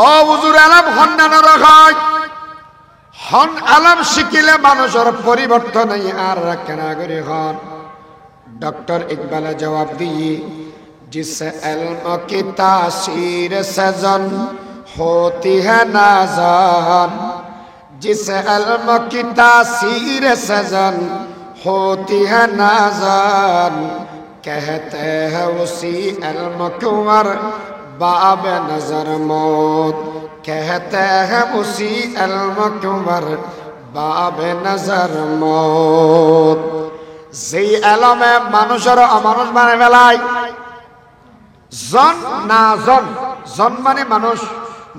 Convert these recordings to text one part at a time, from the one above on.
ও হুজুর আলম হন্নানো রাখায় হন আলম শিখিলে মানুষের পরিবর্তন আর কেনা করি হন। डॉक्टर इकबाल जवाब दिए जिस इल्म की तासीर सजन होती है नाज़न, जिस इल्म की तासीर सजन होती है नाज़न, कहते हैं उसी इल्म को बाब नजर मौत, कहते हैं उसी इल्म को बाब नजर मौत। যেই এলমে মানুষের অমানুষ মানে ফেলায়, জন না জন, জন মানে মানুষ,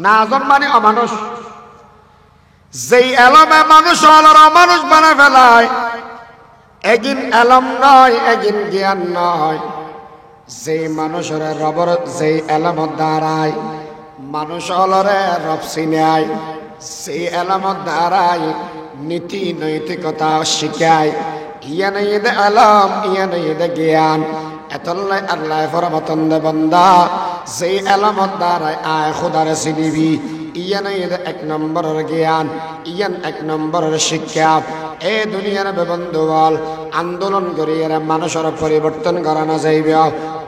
না জন মানে অমানুষ। যেই এলমে মানুষ অমানুষ মানে ফেলায়, এগিন এলম নয়, এগিন জ্ঞান নয়। যেই মানুষের রবর, যেই এলমত দ্বারায় মানুষ অলরে রব চিনায়, সেই এলমত দ্বারায় নীতি নৈতিকতা শিখায়। ইয়া নাই দে আলম, ইয়া নাই দে জ্ঞান। এতল্লাই আল্লাহ ফরমাতন দে বান্দা, যেই এলমত দ্বারায় আয় খুদারে চিনিবি, ইয়া নাই দে এক নম্বরের জ্ঞান, ইয়ান এক নম্বরের শিক্ষা। এ দুনিয়ার বন্ধু বল আন্দোলন করিয়ে মানুষের পরিবর্তন করানো যাইবে,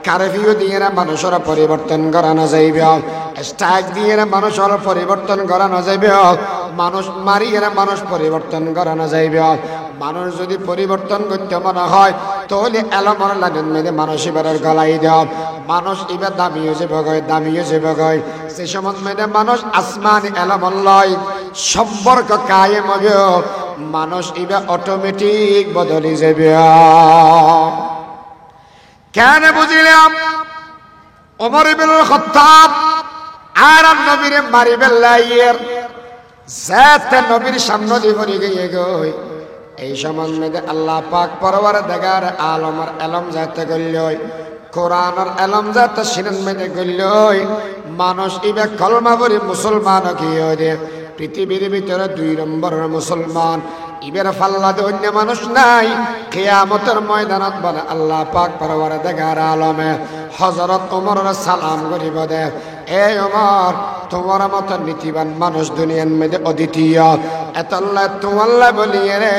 কারফিউ দিয়ে মানুষের পরিবর্তন করানো যাইবে, স্ট্রাইক দিয়ে মানুষের পরিবর্তন করানো যাইবে, মানুষ মারিয়ে মানুষ পরিবর্তন করানো যাইবে। মানুষ যদি পরিবর্তন করতে মনে হয় তাহলে এলমর লাগেন মেয়েদের মানুষ এবার গলাই দেওয়া, মানুষ এবার দামিও যাবে গয়, দামিও যাবে গয়। সে সময় মেয়েদের মানুষ আসমান এলমল্লয় সম্পর্ক কায়েম হবে, মানুষ এবার অটোমেটিক বদলে যাবে। কেন বুঝিলাম? ওমর ইবনে খাত্তাব আর নবীরে মারি বেলাইয়ের যাতে নবীর সামনে দিয়ে পড়ে গিয়ে গই। এই সম্বন্ধে আল্লাহ পাক পরওয়ার দেগার আলমের এলম যাতে গল্যই, কোরআনের এলম যাতে সিনেন মেনে গল্যই, মানুষ ইবে কলমা পড়ে মুসলমান কি হয়ে পৃথিবীর ভিতরে 2 নম্বরের মুসলমান। ইবের ফাল্লাতে অন্য মানুষ নাই। কিয়ামতের ময়দানত বলে আল্লাহ পাক পরওয়ার দেগার আলমে হযরত ওমরের সালাম করিব দে, এ ওমর তোমার মতো নীতিবান মানুষ দুনিয়ার মধ্যে অদ্বিতীয়। এতল্লাহ তোমাল্লাহ বলিয়ে রে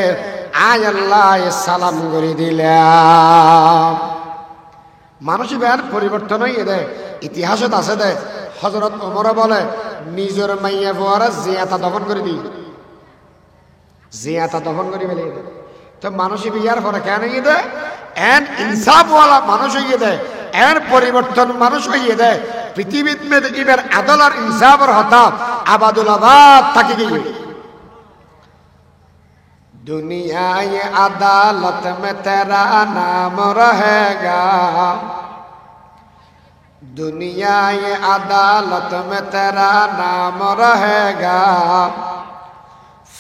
আয় আল্লাহ সালাম করে দিলাম। মানুষ এবার পরিবর্তন হয়ে দেয়, ইতিহাসত আছে দে। হযরত ওমর বলে নিজের মাইয়া ফোয়ারা জিয়াতা দফন করে দিই, জিয়াতা দফন করে ফেলে। তো মানুষ বিয়ার পরে কেন হয়ে দেয়? এন ইনসাফওয়ালা মানুষ হয়ে দেয়, এর পরিবর্তন মানুষ হয়ে দেয়। পৃথিবীর মেয়েদের ইবের আদল আর ইনসাফের হতা আবাদুল আবাদ থাকে গিয়ে। दुनियाए अदालत में तेरा नाम रहेगा, दुनियाए अदालत में तेरा नाम रहेगा,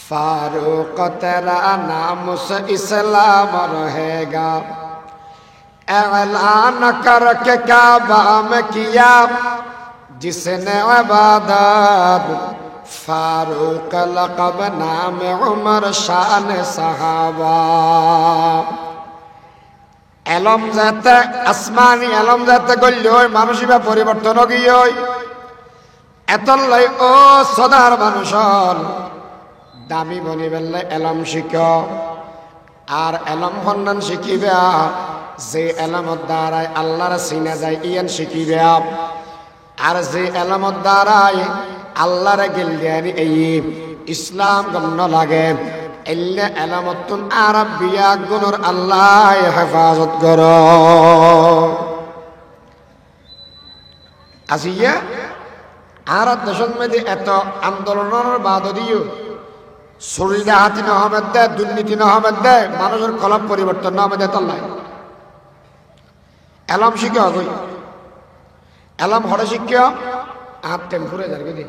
फारूक तेरा नाम से इस्लाम रहेगा। ऐलान करके काबा में किया जिसने इबादत, फारूक लक़ब नाम उमर शान सहाबा। এলম যাতে আসমানি এলম যাতে গল্য মানুষ বা পরিবর্তন গিয়ে এতলাই ও সদার মানুষল দামি বনি বেললে এলম শিখ। আর এলম ফন্নান শিখিবে যে এলমত দ্বারায় আল্লাহর চিনা যায় ইয়ান শিখিবে। আর যে এলমত দ্বারায় আল্লাহর গিলদানি এই ইসলাম গণ্য লাগে, এল্লে এলামতুন আরাবিয়া গুণর আল্লাহ হেফাজত কর। আসিয়া আর দেশের মধ্যে এত আন্দোলনের বাদ দিও শরীর হাতি নহমেদ দেয়, দুর্নীতি নহমেদ দেয়, মানুষের কলম পরিবর্তন নহমেদ তল্লাই এলম শিখে হই। এলম হরে শিখে আর টেম্পুরে যার গেদি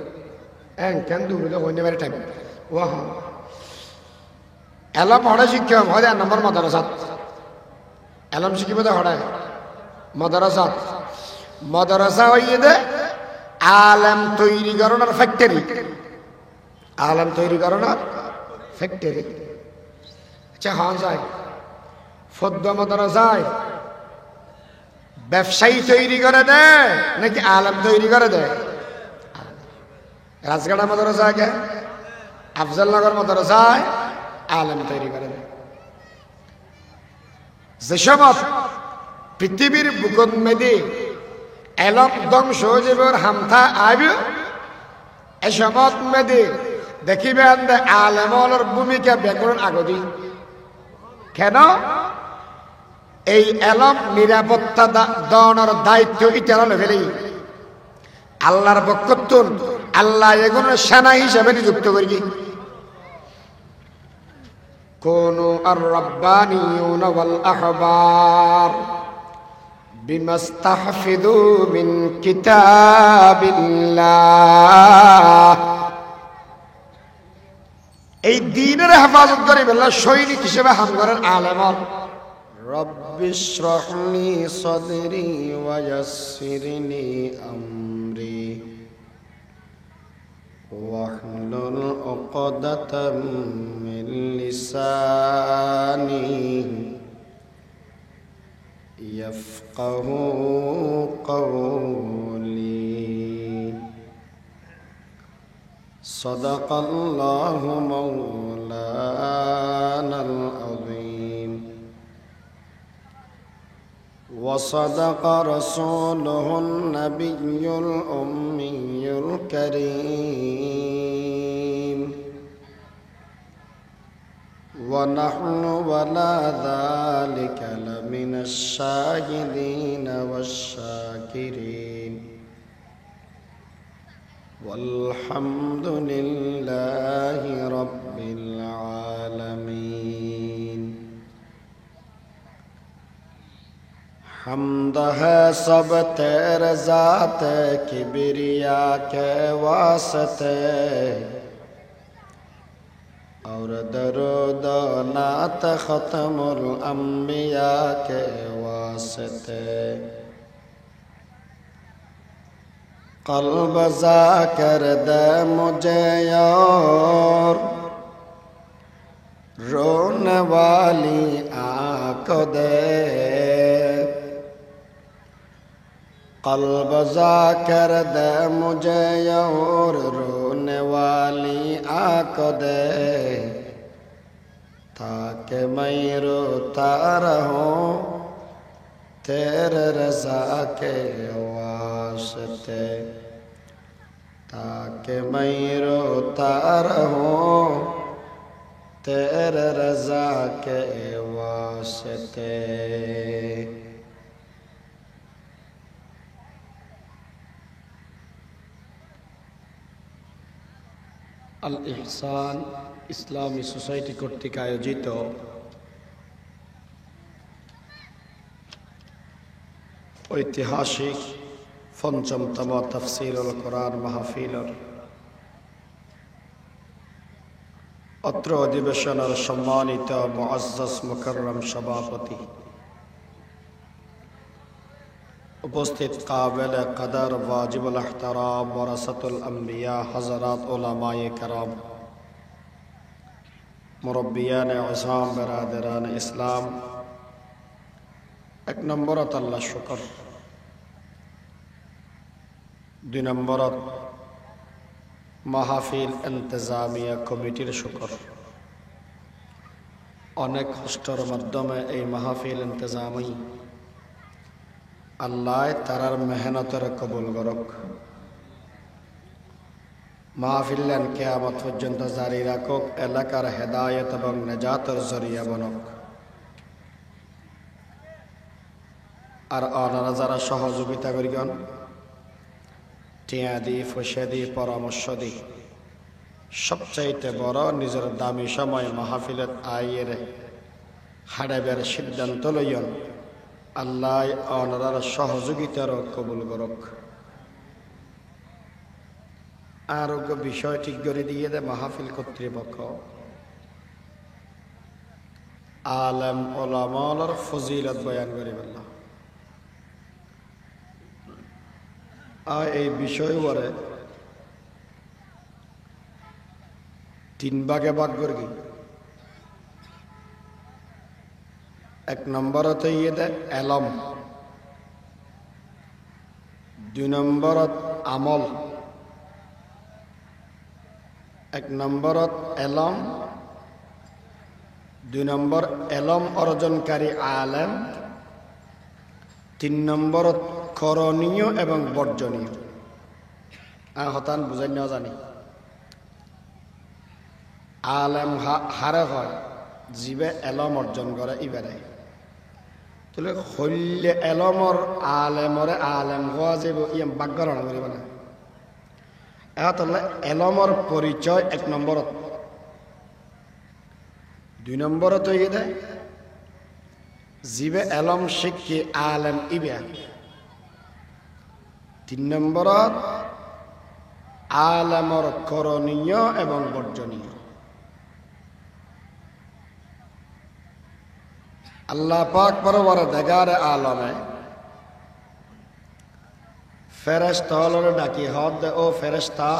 কেন দূরে হইতে পারে টাইম ও এলম হড়ে শিক্ষা হয় 1 নম্বর মাদ্রাসাত। এলম শিখিব দে হড়ায় মাদ্রাসাত। মাদ্রাসা হইয়ে দে আলেম তৈরি করানোর ফ্যাক্টরি, আলেম তৈরি করানোর ফ্যাক্টরি। আচ্ছা হন যায় ফদ্দ মাদ্রাসায় ব্যবসায়ী তৈরি করে দেয় নাকি আলেম তৈরি করে দেয়? রাজগাড়া মাদ্রাসায় কে আফজলনগর মাদ্রাসায় আলেম তৈরি করে দেয়। যে সময় পৃথিবীর বুকত মেদি এলম ধ্বংস জীবর হামথা আইব এ সময় মেদি দেখিবেন আলেমর ভূমিকা ব্যাকরণ আগদি কেন এই এলম নিরাপত্তা দানের দায়িত্ব ইটারা লেভেলে আল্লাহর বক্তব্য আল্লাহ এগুলো সেনা হিসেবে নিযুক্ত করি কোনু আর রাব্বানিয়ুন ওয়াল আহবার বিমাস্তাহফিযু মিন কিতাবিল্লাহ এই দ্বীনের হেফাজত করে বেলা সৈনিক হিসেবে হামগরের আলেমর রব্বি ইশরাহ লি সাদরি ওয়া ইয়াসসিরনি আমরি واحلل عقدة من لساني يفقه قولي صدق الله مولانا العظيم وصدق رسوله النبي الأمي الكريم ونحن ولا ذلك لمن الشاهدين والشاكرين والحمد لله رب العالمين حمد ہے سب تیرے ذات کبریا کے واسطے اور درود و نعت ختم الانبیاء کے واسطے قلب ذاکر دے مجھے اور رونے والی آنکھ دے قلب ذاکر دے مجھے اور رونے والی آنکھ دے تاکہ میں روتا رہوں تیرے رضا کے واسطے تاکہ میں روتا رہوں تیرے رضا کے واسطے আল ইহসান ইসলামী সোসাইটি কর্তৃক আয়োজিত ঐতিহাসিক পঞ্চমতম তাফসীরুল কোরআন মাহফিলের অত্র অধিবেশনের সম্মানিত মুআজ্জাজ মুকাররম সভাপতি, উপস্থিত কাবিল কদর ওয়াজিবুল ইহতিরাম ওয়ারাসাতুল আম্বিয়া হযরত উলামায়ে কেরাম, মুরব্বিয়ান ইসলাম, বিরাদরান ইসলাম, এক নম্বরত আল্লাহ শুকর, দুই নম্বরত মাহফিল ইন্তেজামিয়া কমিটির শুকর। অনেক কষ্টের মাধ্যমে এই মাহফিল ইন্তেজামি আল্লাহ তারার মেহনতের কবুল করক। মাহফিলান কিয়ামত পর্যন্ত জারি রাখক, এলাকার হেদায়েত এবং নেজাতের জরিয়া বনক। আর আপনারা যারা সহযোগিতা করিগন, টিয়া দি, পয়সা দি, পরামর্শ দি, সবচাইতে বড় নিজের দামি সময় মাহফিলত আইয়ের হাড়াবের সিদ্ধান্ত লইয়ন। আল্লাহ আপনার সহযোগিতার কবুল করক। আরোগ্য বিষয় ঠিক করে দিয়ে দেয় মাহফিল কর্তৃপক্ষ। আলেম ওলামার ফজিলত বয়ান করি বলল, আর এই বিষয় ওরে তিন ভাগে ভাগ করি। এক নম্বরত ইয়ে দেয় এলম, দুই নম্বরত আমল, এক নম্বরত এলম, 2 নম্বর এলম অর্জনকারী আলেম, 3 নম্বরত করণীয় এবং বর্জনীয়। হতান বুঝাই নেওয়া জানি আলেম হারে হয় জীবে এলম অর্জন করে ইবারে তাহলে হইলে এলমর আলেমরে আলেম হওয়া যাব ইয়াম বাগ্যরণ করিব না। তাহলে এলমর পরিচয় 1 নম্বরত, 2 নম্বরত হয়ে দেয় জীবে এলম শিক্ষি আলেম ইবে, 3 নম্বরত আলেমর করণীয় এবং বর্জনীয়। আল্লাহ পাক বরাবর দেগার আলমে ফেরেশতা হলরে ডাকি হদ ও ফেরেশতা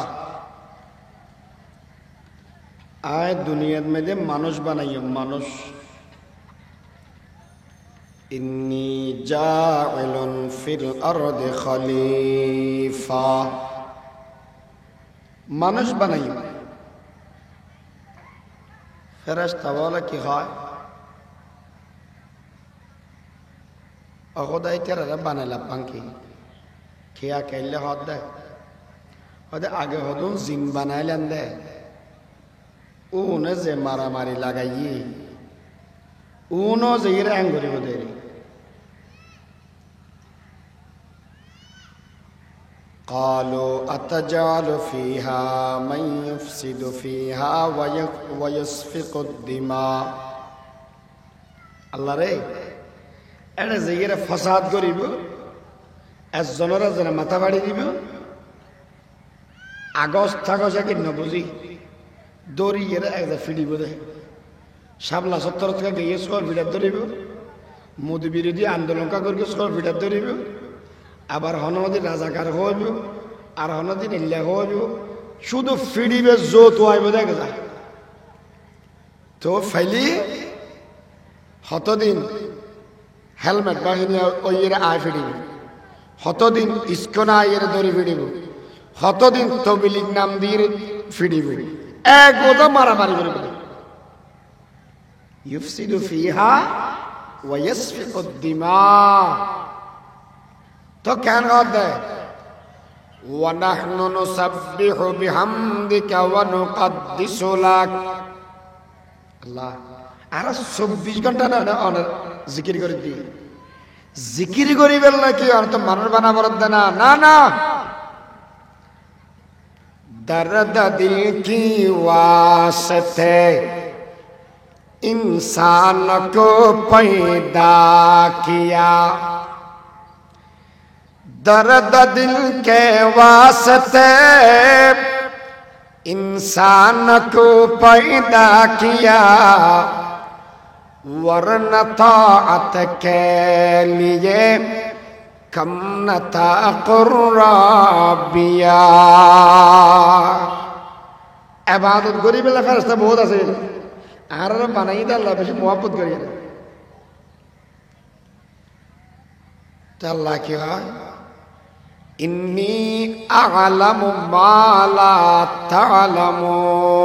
আয় দুনিয়ার মধ্যে মানুষ বানাইও মানুষ। ইন্নী জাইলুন ফিল আরদি খলিফা, মানুষ বানাইও। ফেরেশতা বলে কি হয় অগদাই কেরারা বানাইলা পাঙ্কি খেয়া খাইলে হদ দেয় হদে আগে হদুন জিন বানাইলেন দে উনে যে মারামারি লাগাইয়ে উনো যে ইরে আঙ্গুরি দেরি قالوا أتجعل فيها من يفسد فيها ويسفك الدماء الله রে এটা যে ইরে ফসাদ করিব একজনের একজনে মাথা বাড়ি দিব আগস থাকসে কি নবুঝি দড়ি এরা একদা ফিরিব দে সাবলা 70 থেকে গিয়ে স্কোর ভিড়ার ধরিব মোদী বিরোধী আন্দোলন করি স্কোর ভিড়ার ধরিব আবার হনদিন রাজাকার হইব আর হনদিন ইল্লা হইব শুধু ফিরিবে জোত হইব দেখে যা তো ফাইলি হতদিন হেলমেট বাহিনী ওই এরা আয় ফিরিব হতদিন ইস্কনা আয়ের ধরে ফিরিব হতদিন তবিলিক নাম দিয়ে ফিরিব এক কথা মারামারি করবে ইউফসিদু ফিহা ওয়া ইয়াসফিকু দিমা তো কেন কথা ওয়া নাহনু নুসাব্বিহু বিহামদিকা ওয়া নুকদ্দিসু লাক আল্লাহ আর 24 ঘন্টা না জিকির করে দি জিকির করিবেন নাকি আর তো মানুষ বানাবার না না না दर्द दिल की वास्ते इंसान को पैदा किया दर्द दिल के वास्ते इंसान को पैदा किया वरना ताअत के लिए कम न था कुर्राबिया इबादत गरीब अल्लाह फरिश्ता बहुत আছে আর বানাই দে আল্লাহ বেশি मोहब्बत করিয়ে তো আল্লাহ কি হয় ইন্নী আ'লামু মা লা তা'লামুন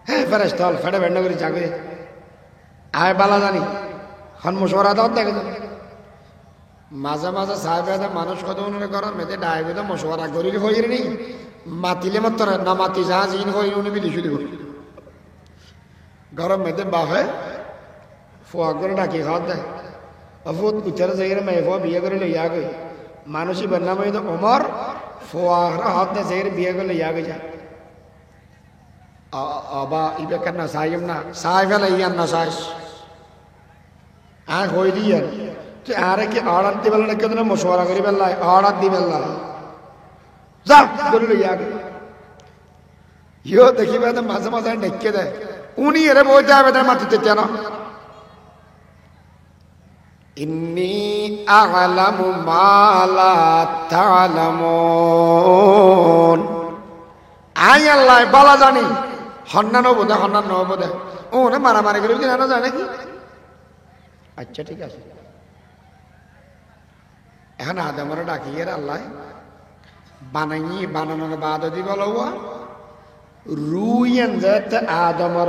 হে ফেরেশতা ফেড়ে বেন্ড করে জাগে আয় বালা জানি খন মশওয়ারা দাও দেখে মাঝে মাঝে সাহেবেদা মানুষ কত উনি করেন মেতে ডাইবেদা মশওয়ারা করিলে হইরে নি মাতিলে মাত্র না মাতি যা জিন হই উনি বিদেশি দিব গরম মেতে বাহে ফোয়া করে ডাকি খাওয়া দেয় অফুত উচ্চার যাইরে মেয়ে ফোয়া বিয়ে করে লইয়া গই মানুষই বন্যা মেয়ে তো ওমর ফোয়া হাত দে যাইরে বিয়ে করে লইয়া গই যা আবা ইবে কেনা সাইম না সাইফে লইয়ান না সাইস আয় হই দিয়ান তো আরে কি অর্ডার দিবেল না কেন মশওয়ারা করি বেল্লাই অর্ডার দিবেল না যা করে লইয়া গই ইও দেখিবে তো মাঝে মাঝে ডেকে দেয় উনি এরে বই যাবে তার মাটিতে কেন ইন্নী আ'লামু মা লা তা'লামুন আই আল্লাহ বালা জানি হন্নানো বোধে হন্নান নব বোধে ও না মারামারি করে কি না জানে কি আচ্ছা ঠিক আছে এখন আদমরে ডাকিয়ে আল্লাহ বানানোর বাদ দিব লওয়া রুইয়েন যেতে আদমর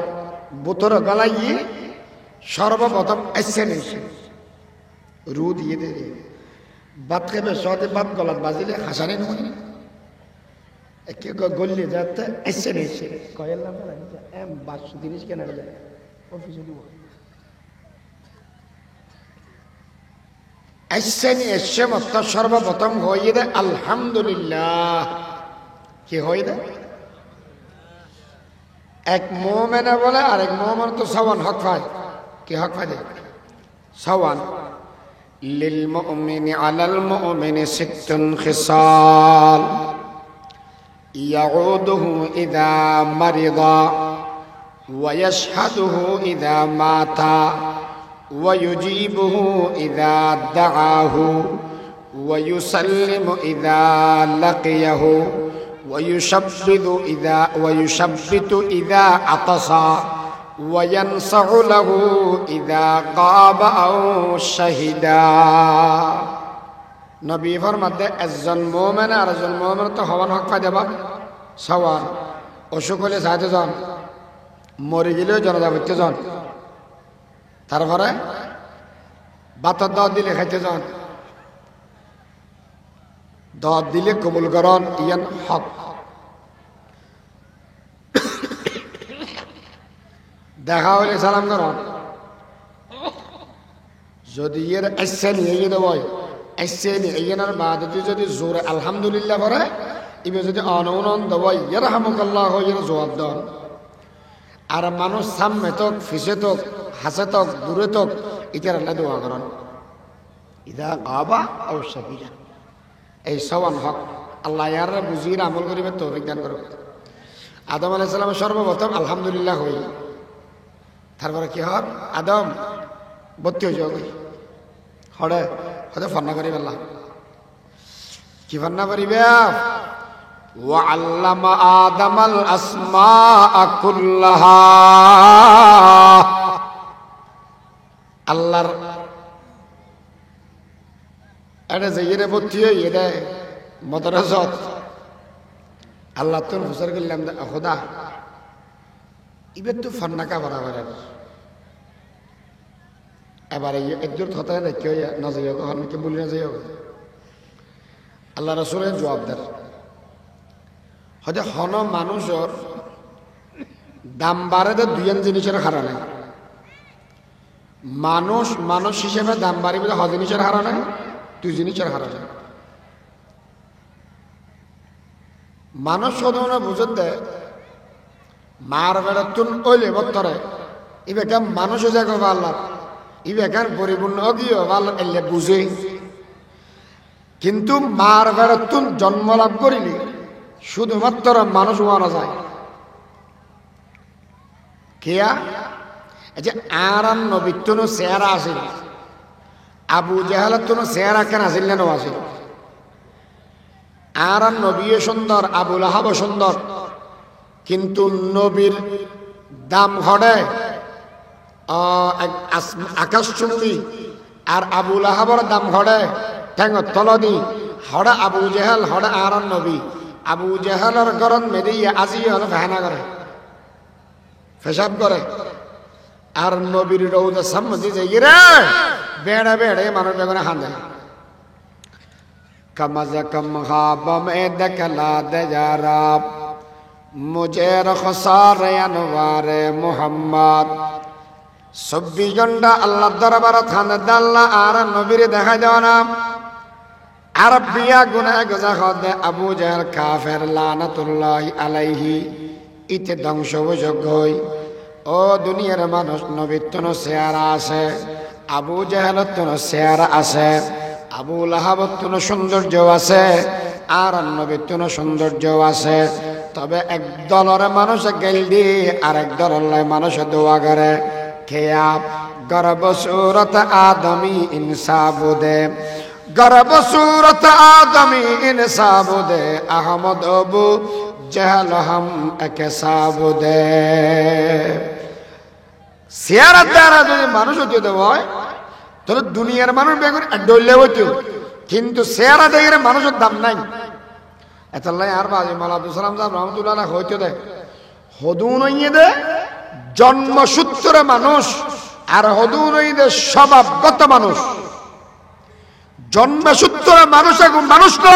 বুতর গলাইয়ে সর্বপ্রথম এসে নিয়েছে রু দিয়ে দে বাদ খেবে সহজে বাদ গলাত বাজিলে হাসানি নয় কে গল্লি যাতে এসে নিয়েছে কয়েল নাম এম 530 কেনার যায় অফিসে দিব এসে নিয়ে এসে মত সর্বপ্রথম হয়ে দে আলহামদুলিল্লাহ কি হয়ে দে এক মোমেনে বলে আরেক মোমেন তো সওয়ান হক পায় কি হক পায় দে সওয়ান লিল মুমিনি আলাল মুমিনি সিত্তুন খিসাল ইয়াউদুহু ইযা মারিদা ওয়া ইয়াশহাদুহু ইযা মাতা ওয়া ইউজিবুহু ইযা দাআহু ওয়া ইউসাল্লিমু ইযা লাকিয়াহু ويشبت إذا عطس وينصع له إذا غاب أو شهدا নবী ফরমাতে একজন মুমিন আর একজন মুমিন তো হওয়ার হক পায় দেবা সওয়ান অসুখ হলে সাহায্য জন মরে গেলেও জনতা করতে জন তারপরে বাতার দাওয়াত দিলে খাইতে জন দাওয়াত দিলে কবুল করন ইয়ান হক দেখা হলে সালাম করন যদি এর এসে নিয়ে দেব এসে নিয়ে বাদ যদি জোরে আলহামদুলিল্লাহ পরে ইবে যদি অনউনন দেব ইয়ারহামুকাল্লাহ এর জবাব দেন আর মানুষ সামনে তোক ফিসে তোক হাসে তোক দূরে তোক ইতার আল্লাহ দোয়া করন ইদা গাবা আও শাহিদা এই সওয়ান হক আল্লাহ ইয়ার বুঝিয়ে আমল করিবে তৌফিক দান করুক আদম আলাইহিস সালাম সর্বপ্রথম আলহামদুলিল্লাহ হই তারপরে কি হক আদম বত্তি হয়ে যাবে হড়ে হতে ফন্না করিবে আল্লাহ কি ফন্না করিবে ওয়া আল্লামা আদামাল আসমাআ কুল্লাহা আল্লাহর এটা যে ভর্তি হয়ে এটা মদরসত আল্লাহ তোর হুসার করলাম খোদা এবার তো ফান্নাকা বরাবর এবারে একজন কথা কেউ না যাই হোক কে বলি না যাই হোক আল্লাহ রসুলের জবাবদার হয়তো হন মানুষের দাম বাড়ে তো দুই জিনিসের কারণে মানুষ হিসেবে দাম বাড়িবে হ জিনিসের কারণে দুই জিনিসের কারণে মানুষ সদনে বুঝত দেয় মার বেড়াতুন ওইলে বত্তরে ইবেকার মানুষও যাগো আল্লাহ ইবেকার পরিপূর্ণ অগিয়ে আল্লাহ এলে বুঝে কিন্তু মার বেড়াতুন জন্ম লাভ করিলে শুধুমাত্র মানুষ মারা যায় কেয়া এই যে আর নবীর চেহারা আসিল আবু জাহালের তো চেহারা কেন আসিল না আসিল আর নবী সুন্দর আবুল আহাব সুন্দর কিন্তু নবীর দাম ঘটে আকাশচুম্বী আর আবুল আহাবর দাম ঘটে ঠেঙ তলদি হড়া আবু জেহাল হড়া আর নবী আবু জেহালের গরম মেদিয়ে আজি হল ফেহানা করে পেশাব করে আর নবীর রৌদ সম্মতি যাই রে বেড়ে বেড়ে মানুষ বেগুনে খান্দে कम से कम ख्वाब में दखला दे जा रब मुझे रखसार अनवार मोहम्मद 24 ঘন্টা আল্লাহ দরবার থানে দাল্লা আর নবীর দেখা দেওয়া না আরবিয়া গুনাহ গজা খদে আবু জাহল কাফের লানাতুল্লাহি আলাইহি ইতে ধ্বংস হই ও দুনিয়ার মানুষ নবীর তোনো চেহারা আছে আবু জাহলের তোনো চেহারা আছে আবু লাহাবের তোনো সৌন্দর্য আছে আর নবীর তোনো সৌন্দর্য আছে তবে এক দলের মানুষ গেল দি আর এক দলের মানুষ দোয়া করে খেয়া গর্ব সুরত আদমি ইনসাবুদে গর্ব সুরত আদমি ইনসাবুদে আহমদ আবু জাহল হাম একে সাবুদে চেহারা দ্বারা যদি মানুষ হতে হয় তাহলে দুনিয়ার মানুষ বেগুন ডলে হইতো কিন্তু চেহারা দেখে মানুষের দাম নাই এতাল্লাই আর বাজে মালা আব্দুল সালাম সাহেব রহমতুল্লাহ হইতে দেয় হদুন হইয়ে দে জন্মসূত্রে মানুষ আর হদুন হইয়ে দে স্বভাবগত মানুষ। জন্মসূত্রে মানুষ এখন মানুষ ন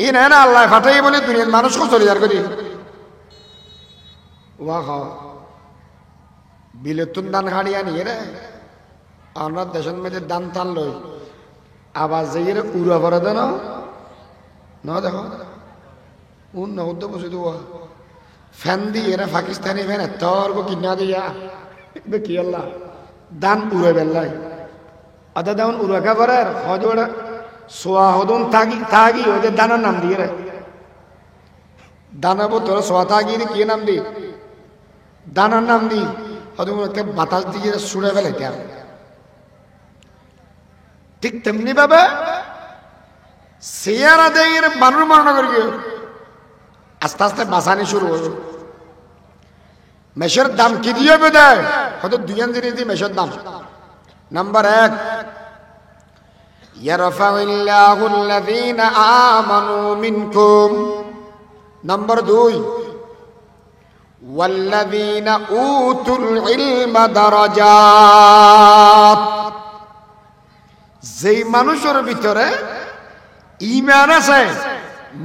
এই না না আল্লাহ ফাটাই বলে দুনিয়ার মানুষকে চলে যার করি ওয়া খাও বিলেতুন দান হাড়িয়া নিয়ে রে আমরা দেশের মধ্যে দান টান লই আবার যাই রে উড়া ভরে দেন না দেখো উন না উদ্যোগ বসে দেবো ফ্যান দিয়ে এরা পাকিস্তানি ফ্যান তোর কিনা দিয়া কি আল্লাহ দান উড়ে বেল্লাই আদা দেন উড়াকা ভরে হজোড়া সোয়া হদুন থাকি থাকি ওদের দানার নাম দিয়ে রে দানা বো তোরা সোয়া থাকি কি নাম দি দানার নাম দি হদুন বাতাস দিয়ে ছুড়ে ফেলাইতে আর ঠিক তেমনি ভাবে চেয়ারা দেয় মানুষ মরণ করি আস্তে আস্তে বাঁচানি শুরু হল মেশের দাম কি দিয়ে দেয় হয়তো দুই জিনিস দিয়ে মেশের দাম নাম্বার 1 ইয়ারফাউল্লাহু আল্লাযীনা আমানু মিনকুম নাম্বার 2 ওয়াল্লাযীনা উতুল ইলমা দারাজাত যেই মানুষের ভিতরে ঈমান আছে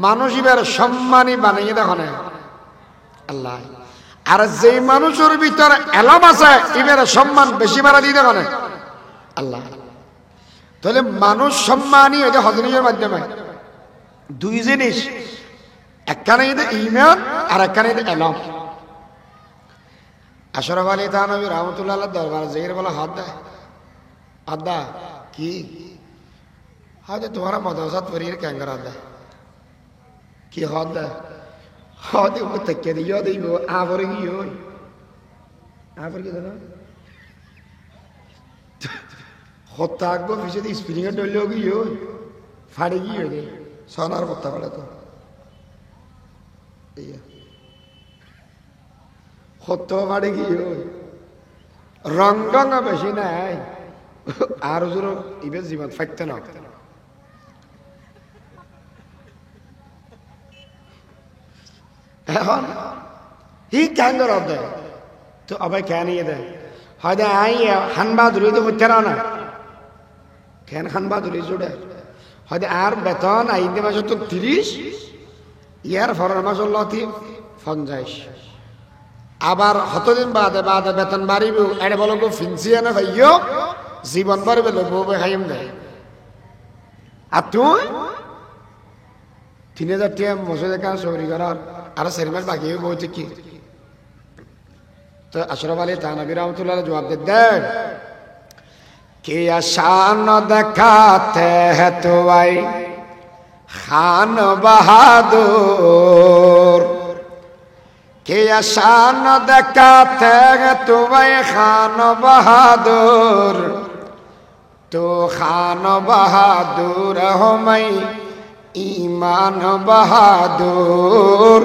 মানুষ এবার সম্মানী বানিয়ে দেখো না আল্লাহ আর যেই মানুষের ভিতরে এলম আছে এবার সম্মান বেশি বাড়া দিয়ে দেখো না আল্লাহ তাহলে মানুষ সম্মানী ওই যে হজরতের মাধ্যমে দুই জিনিস একখানে ঈমান আর একখানে এলম আশরাফ আলী থানভী রহমতুল্লাহ দরবার যের বলা হাত দেয় আদা কি হয়তো তোমারা মদরসাত পড়িয়ে ক্যাঙ্গার আদা কি হাত দেয় হয়তো ও থেকে দিয়ে দিব আবার কি হই আবার কি জানো হত্যা আগবো পিছিয়ে দিয়ে স্প্রিং এর ডলেও কি হই ফাড়ে কি হই রে সোনার হত্যা ফাড়ে তো হত্যা ফাড়ে কি হই রং রং বেশি নাই আর জোর ইবে জীবন ফাইতে না এখন হি ক্যাঙ্গার অব দেয় তো আবার কেন ইয়ে দেয় হয়তো আই খান বাহাদুরি তো হচ্ছে না কেন খান বাহাদুরি জোড়ে হয়তো আর বেতন আইতে মাসে তো 30 ইয়ার ফরের মাস 50 আবার কতদিন বাদে বাদে বেতন বাড়িব এটা বলো গো ফিনসিয়া না ভাইও জীবন বাড়বে লোক খাইম দেয় আর তুই 3000 টাকা মসজিদে কাজ চৌরি করার আরো 4 মাস বাকি বলছে কি তো আশরাফ আলী থানভী রহমতুল্লাহ জবাব দেন कि शान दिखाते हैं तो भाई खान बहादुर कि शान दिखाते हैं तो भाई खान बहादुर तो खान बहादुर हो मैं ईमान बहादुर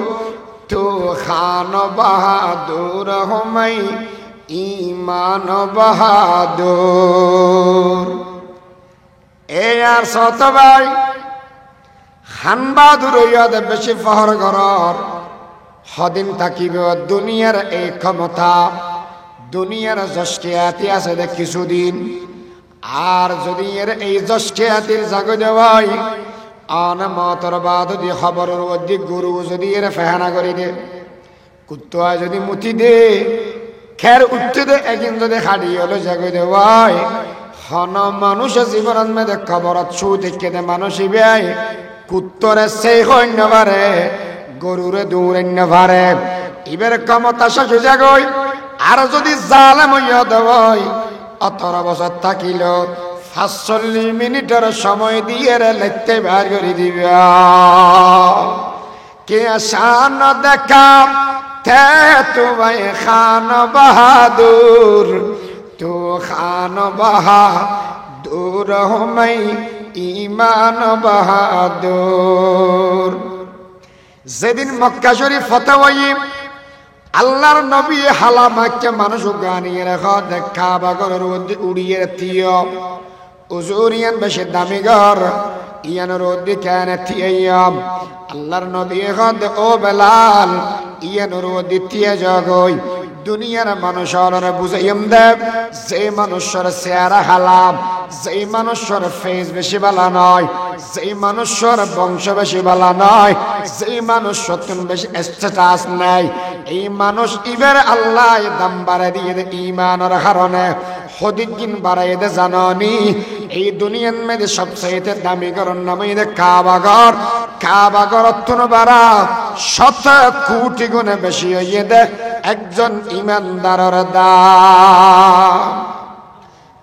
तो खान बहादुर हो मैं ईमान बहादुर ए यार सत भाई खान बहादुर याद बेशी फहर करर हदिन ताकिब दुनियार এই ক্ষমতা দুনিয়ার জশকিয়াতি আছে দে কিছুদিন আর যদি এর এই জশকিয়াতির জাগে দেওয়াই আন মাতর বাদ দি খবরের ওদি গুরু যদি এর ফেহানা করি দে কুত্তা যদি মুতি দে খের উঠতে দে একদিন যদি খাড়ি হলো জাগে দেওয়াই হন মানুষ জীবন মেদে খবরত ছু দেখে দে মানুষই বেই কুত্তরে সেই হইন পারে গরুরে দৌড়াইন পারে এবার ক্ষমতা শেষ হয়ে যাগই আর যদি জালেম হইয়া দেওয়াই 18 বছর থাকিল 45 মিনিটের সময় দিয়ে লেখতে বের করে দিবা কে শান দেখা थे तू भाई खान बहादुर तू खान बहादुर हो मैं ईमान बहादुर যেদিন মক্কা শরীফ ফতহ হই আল্লাহর নবী হালা মাকে মানুষ গানিয়ে রাখা দেখা বাগরের মধ্যে উড়িয়ে থিও উজুর ইয়ান বেশি দামি ঘর ইয়ান রোদি কেন থিয়াম আল্লাহর নবী হদ ও বেলাল ইয়ান রোদি থিয়া জগই দুনিয়ার মানুষের বুঝাইম দেব যে মানুষের চেহারা হালাম যে মানুষের ফেস বেশি ভালো নয় যে মানুষের বংশ বেশি ভালো নয় যে মানুষের বেশি স্ট্যাটাস নাই এই মানুষ ইবের আল্লাহ দাম বাড়াই দিয়ে দে ইমানের কারণে হদিকিন বাড়াই দে জাননি এই দুনিয়ার মধ্যে সবচেয়ে দামি ঘর নামে দে কাবাঘর কাবাঘর তুন বাড়া 7 কোটি গুণে বেশি হইয়ে দে একজন ইমানদারের দাম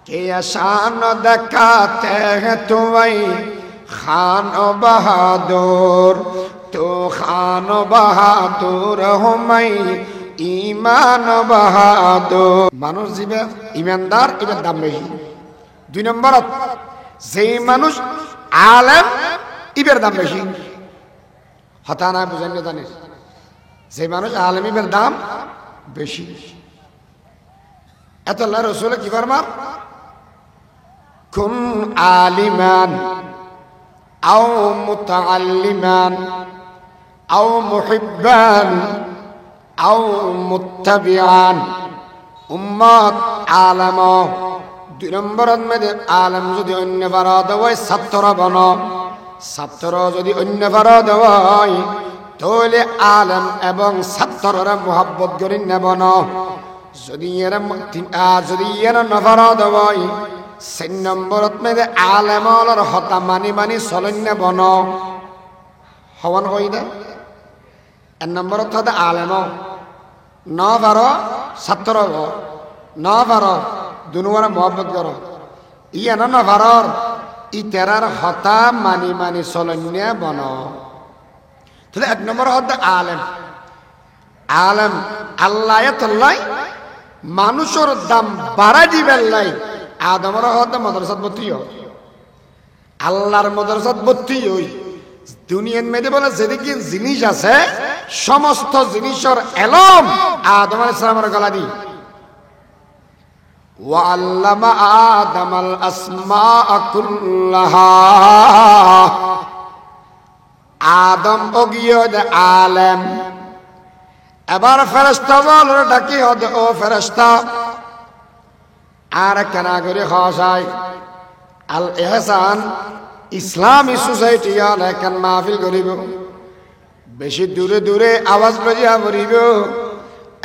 কে শান দেখাতে हैं तुम्हें खान बहादुर तो खान बहादुर हो मैं ईमान बहादुर মানুষ জিবে ইমানদার এর দাম বেশি 2 নম্বর যে মানুষ আলেম ইবের দাম বেশি হতা না বুঝেন জানেন যে মানুষ আলেম ইবের দাম বেশি এত আল্লাহ রাসূল কি ফরমান কুন আলিমান আও মুতাআল্লিমান আও মুহিব্বান আও মুত্তাবিআন উম্মত আলেম 2 নম্বরের মধ্যে আলেম যদি অন্য ফারাদ হয় ছাত্র বন ছাত্র যদি অন্য ফারাদ হয় তাহলে আলেম এবং ছাত্ররা মোহাব্বত করে নেব না যদি এরা নফারাদ হয় 3 নম্বরত মধ্যে আলেমর হতা মানি চলন নেব না হওয়ান কই দে 1 নম্বরত হতে আলেম ন ফার ছাত্র ন ফার দুনুয়ারা মোহাব্বত কর ইয়া না ফারর ইতেরার হতা মানি চলন নেব না তাহলে 1 নম্বর হতে আলেম আলেম আল্লাহ তাআলা মানুষের দাম বাড়া দিবেন লাই আদমের হতে মাদ্রাসাত ভর্তি হয় আল্লাহর মাদ্রাসাত ভর্তি হই দুনিয়ার মধ্যে বলে যেদিকে জিনিস আছে সমস্ত জিনিসের এলম আদম আলাইহিস সালামের গলা দি ওয়া আল্লামা আদামাল আসমাআ কুল্লাহা আদম ওগিয়ে দে আলেম এবার ফেরেশতা বলে ডাকি হদ ও ফেরেশতা আর কেনা করে খাওয়াই আল ইহসান ইসলামী সোসাইটি আল কেন মাহফিল করিব বেশি দূরে দূরে আওয়াজ বাজিয়া পড়িব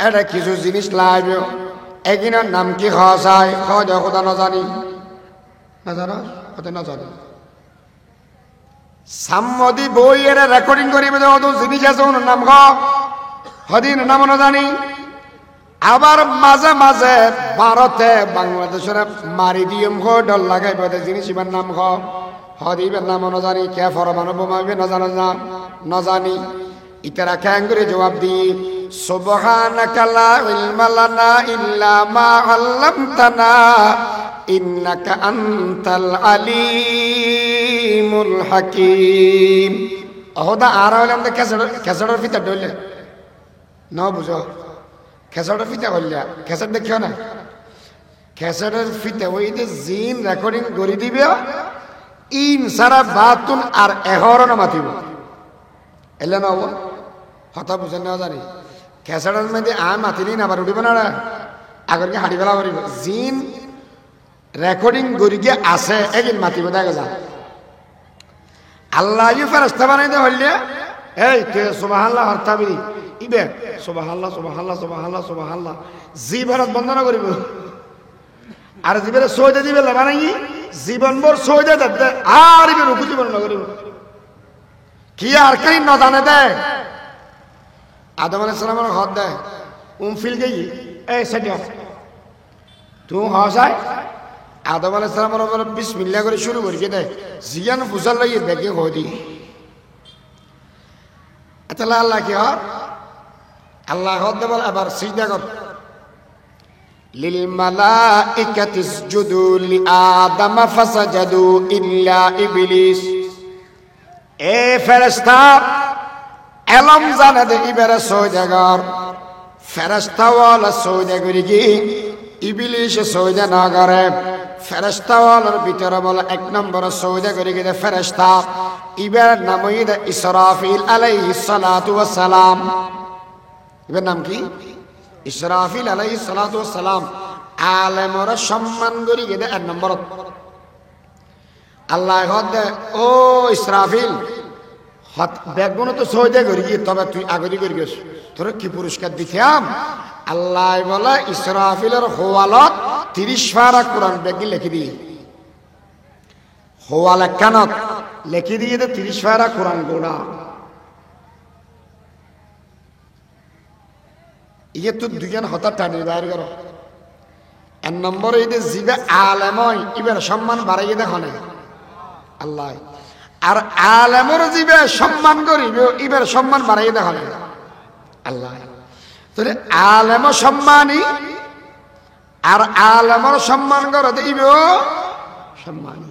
এটা কিছু জিনিস লাইব এগিনার নাম কি খাওয়াই খাওয়া দেওয়া কথা না জানি না জানো কথা না জানি সাম্মদি বই এর রেকর্ডিং করিব জিনিস আছে ওনার নাম খাও হদিন নাম না জানি আবার মাঝে মাঝে ভারতে বাংলাদেশের মারি দিয়ম ডর লাগাই জিনিস ইবার নাম হদিবের নাম না জানি কে ফরমানো বোমাইবে না জানা না জানি ইতারা ক্যাং করে জবাব দি সুবহানাকা লা ইলমা লানা ইল্লা মা আল্লামতানা ইন্নাকা আনতাল আলিমুল হাকীম ওহদা আর হলাম কেসড়ের ভিতর ডলে ন বুঝো খেসারের ফিতে করলিয়া খেসার দেখিও না খেসারের ফিতে ওই যে জিন রেকর্ডিং করে দিবে ইন সারা বাতুন আর এহর না মাতিব এলে না কথা বুঝেন না জানি খেসারের মধ্যে মাতিনি না আবার উঠিব না আগর কি হাঁটি ফেলা করিব জিন রেকর্ডিং করে গিয়ে আছে একদিন মাতিব দেখা যা আল্লাহ ফেরেশতা বানাই দে হইলে এই তুই সুবহানাল্লাহ হরতাবি ইবে সুবহানাল্লাহ সুবহানাল্লাহ সুবহানাল্লাহ সুবহানাল্লাহ জিবারত বন্দনা করিব আর জিবারে সওদা দিবে বানাই জীবন ভর সওদা দে আর ইবে রুকু জীবন না করিব কি আর কাই না জানে দে আদম আলাইহিস সালামের হাত দে ফিল গই এই সেটি তুই হাসাই আদম আলাইহিস সালামের উপর বিসমিল্লাহ করে শুরু করি দে জিয়ান ফুসাল লাগি দেখে হদি আতালা আল্লাহ কি আর আল্লাহ হদ বল আবার সিজদা কর লিল মালাইকাতি ইসজুদু লি আদম ফাসাজাদু ইল্লা ইবলিস এ ফেরেশতা এলম জানে দে ইবারে সওদা কর ফেরেশতা ওয়ালা সওদা করি কি ইবলিস সওদা না করে ফেরেশতা হলার ভিতরে বলে এক নম্বর সৌদা করে গিয়ে ফেরেশতা ইবার নাম হইল ইসরাফিল আলাইহিস সালাতু ওয়াস সালাম। ইবার নাম কি? ইসরাফিল আলাইহিস সালাতু ওয়াস সালাম। আলেমরা সম্মান করি গিয়ে এক নম্বর আল্লাহ হদে ও ইসরাফিল হত বেগুন তো সৌদা করি গিয়ে তবে তুই আগরি করে গেছ তোর কি পুরস্কার দিতাম। আল্লাহ বলে ইসরাফিলের হোয়ালত 30 পারা কোরআন বেগি লিখে দিয়ে হোয়াল কানত লিখে দিয়ে 30 পারা কোরআন গোড়া। ইয়ে তো দুজন হতা টানি বাইর করো। এক নম্বর এই যে জিবে আলেময় ইবার সম্মান বাড়াইয়ে দেখনে আল্লাহ, আর আলেমর জিবে সম্মান করিবে ইবার সম্মান বাড়াইয়ে দেখনে আল্লাহ। তাহলে আলেম সম্মানী আর আলেমর সম্মান করে দিবে সম্মানী।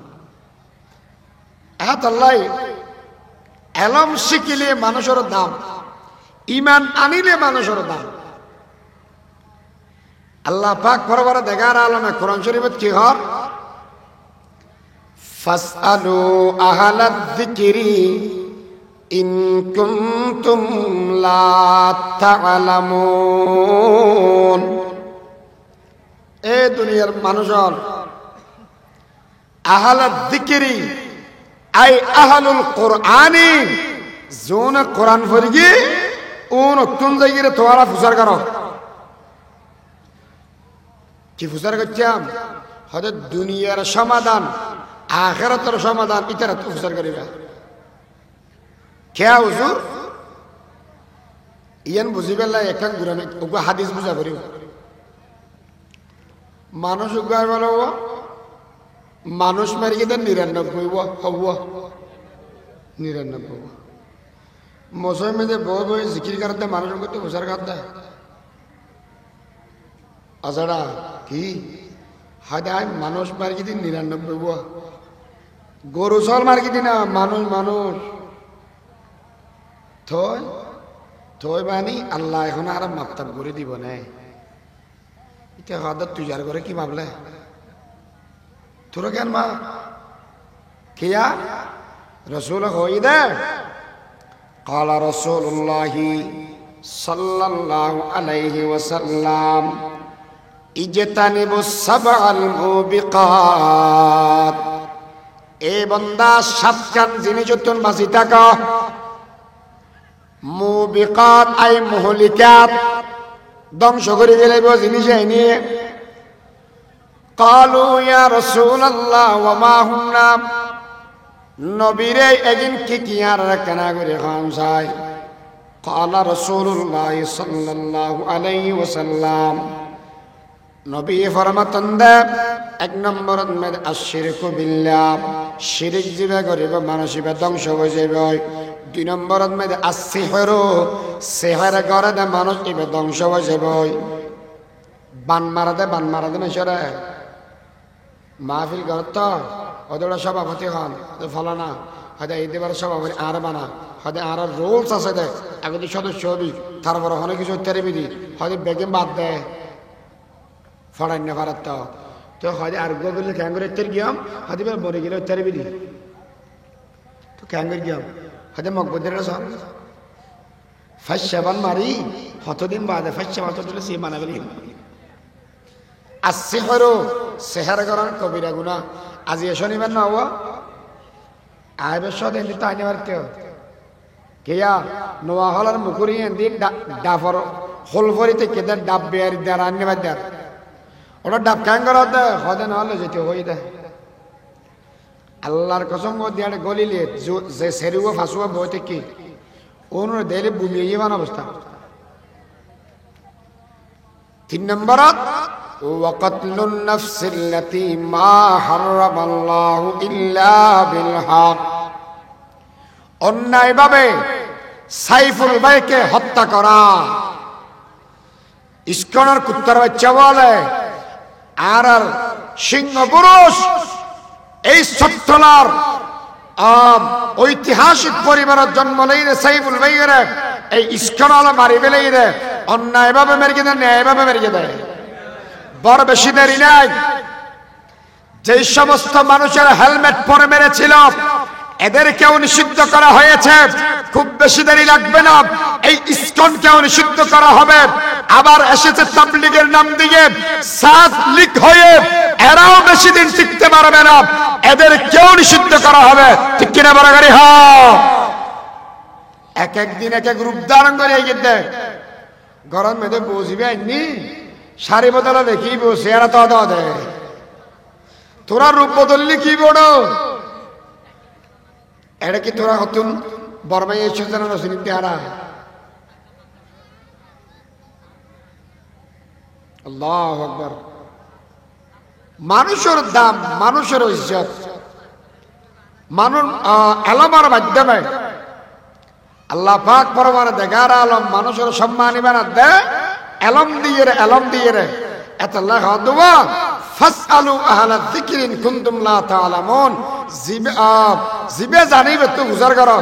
আল্লাহ এলম শিখিলে মানুষের দাম, ইমান আনিলে মানুষের দাম। আল্লাহ পাক বরাবর দেখার আলমে কোরআন শরীফত কি হয় ফাসআলু আহলাদ যিকরি ইন কুনতুম লা তা'লামুন। এ দুনিয়ার মানুষজন আহলাদ যিকরি আই আহলুল কোরআনি যোন কোরআন পড়িয়ে ওন তুন জায়গায় তোরা ফুসার করো কি ফুসার করছাম হয়তো দুনিয়ার সমাধান আখিরাতের সমাধান ইতারা তো ফুসার করিবা কে হুজুর ইয়ান বুঝিবেলা একটা গুরানে ওগো হাদিস বুঝা করিব মানুষ উগার বলো মানুষ মারি দেন 99 হব 99 মৌসুমে মেঝে বই বই জিকির করতে মানুষ করতে ফুসার করতে আজারা কি হাদায় মানুষ মার্কি দিন 99 গরু সল মার্কি দিন মানুষ মানুষ থই থই বানি আল্লাহ এখন আর মাপতাপ করে দিব না এটা হাদাত তুজার করে কি ভাবলে তোরা কেন মা কিয়া রসুল হই দে قال رسول الله صلى الله عليه وسلم اجتنبوا السبع الموبقات এ বান্দা সাতখান জিনিস তুমি বাঁচি থাকো মুবিকাত আই মুহলিকাত ধ্বংস করে গেলে জিনিস নিয়ে قالوا يا رسول الله وما هن নবীরে একদিন কি কি আর কেনা করে খান চাই قال رسول الله صلى الله عليه وسلم নবী ফরমাতেন দে এক নম্বর মে আশরিকু বিল্লাহ শিরক জিবে করিব মানসিবে ধ্বংস হয়ে যাবে। দুই নম্বর মে আসিহরু সিহর করে দে মানুষ ইবে ধ্বংস হয়ে যাবে। বান মারা দে মেশরে মাহফিল করত ওদের সভাপতি হন ফলানা হয়তো এই দেবার সভাপতি আর বানা হয়তো আর রুলস আছে দে আগে সদস্য হবি তারপর অনেক কিছু তেরেবি দি হয়তো বেগে বাদ দেয় ফড়াই না পারাত তো হয়তো আর গোবিল ক্যাঙ্গুরের তের গিয়াম হয়তো বনে গেলে তেরেবি দি তো ক্যাঙ্গুর গিয়াম হয়তো মকবুদের সব ফাইসাবান মারি হতদিন বাদে ফাইসাবান তো দিলে সে মানাবেলি আসিহরু সেহার করার কবিরা গুনা আজি শনিবার না হওয়া আইবে সদেন দিতে আইনে পারতে কেয়া নোয়া হলার মুকুরি এনে ডাফর হোল ভরিতে কেদে ডাব বেয়ার দেয়ার আননে বাদ দেয়ার ওটা ডাব ক্যাং করা দে হদে না হলে যেতে হই দে আল্লাহর কসম দিয়ে গলিলে যে সেরুয়া ফাঁসুয়া বইতে কি ওর দেলে বুমিয়ে যাবান অবস্থা। 3 নম্বরত وقتل النفس التي ما حرم الله إلا بالحق অন্যায় ভাবে সাইফুল ভাইকে হত্যা করা ইস্কনের কুত্তার বাচ্চা বলে আর সিংহ পুরুষ এই সত্তলার ঐতিহাসিক পরিবারের জন্ম লইলে সাইফুল ভাইয়ের এই ইস্কনলা মারি ফেলেই রে অন্যায় ভাবে মেরে দেয় ন্যায় ভাবে মেরে দেয় বড় বেশি দেরি নাই যে সমস্ত মানুষের হেলমেট পরে মেরেছিল এদেরকেও নিষিদ্ধ করা হয়েছে। খুব বেশি দেরি লাগবে না, এই ইসকনকেও নিষিদ্ধ করা হবে। আবার এসেছে তাবলীগের নাম দিয়ে সাত লীগ হয়ে, এরাও বেশি দিন টিকতে পারবে না, এদেরকেও নিষিদ্ধ করা হবে। ঠিক কিনা বড় গাড়ি? হ্যাঁ, এক একদিন এক এক রূপ ধারণ করে এগিয়ে গরম মেয়েদের বসিবে আইনি সারি বদলা দেখি বসে এরা তো দেয়। তোরা রূপ বদললি কি বড়, এটা কি তোরা হতুন বর্মাই এসেছে না রসিনী তেহারা? আল্লাহু আকবার। মানুষের দাম, মানুষের ইজ্জত মানুষ আলমার মাধ্যমে আল্লাহ পাক পরমানে দেখার আলম মানুষের সম্মানী বানা দে এলম দিয়ে রে, এলম দিয়ে রে। এত লেখা দেওয়া ফাসআলু আহলা যিকরি ইন কুনতুম লা তা'লামুন। জিবে জানিবে তো গুজার করো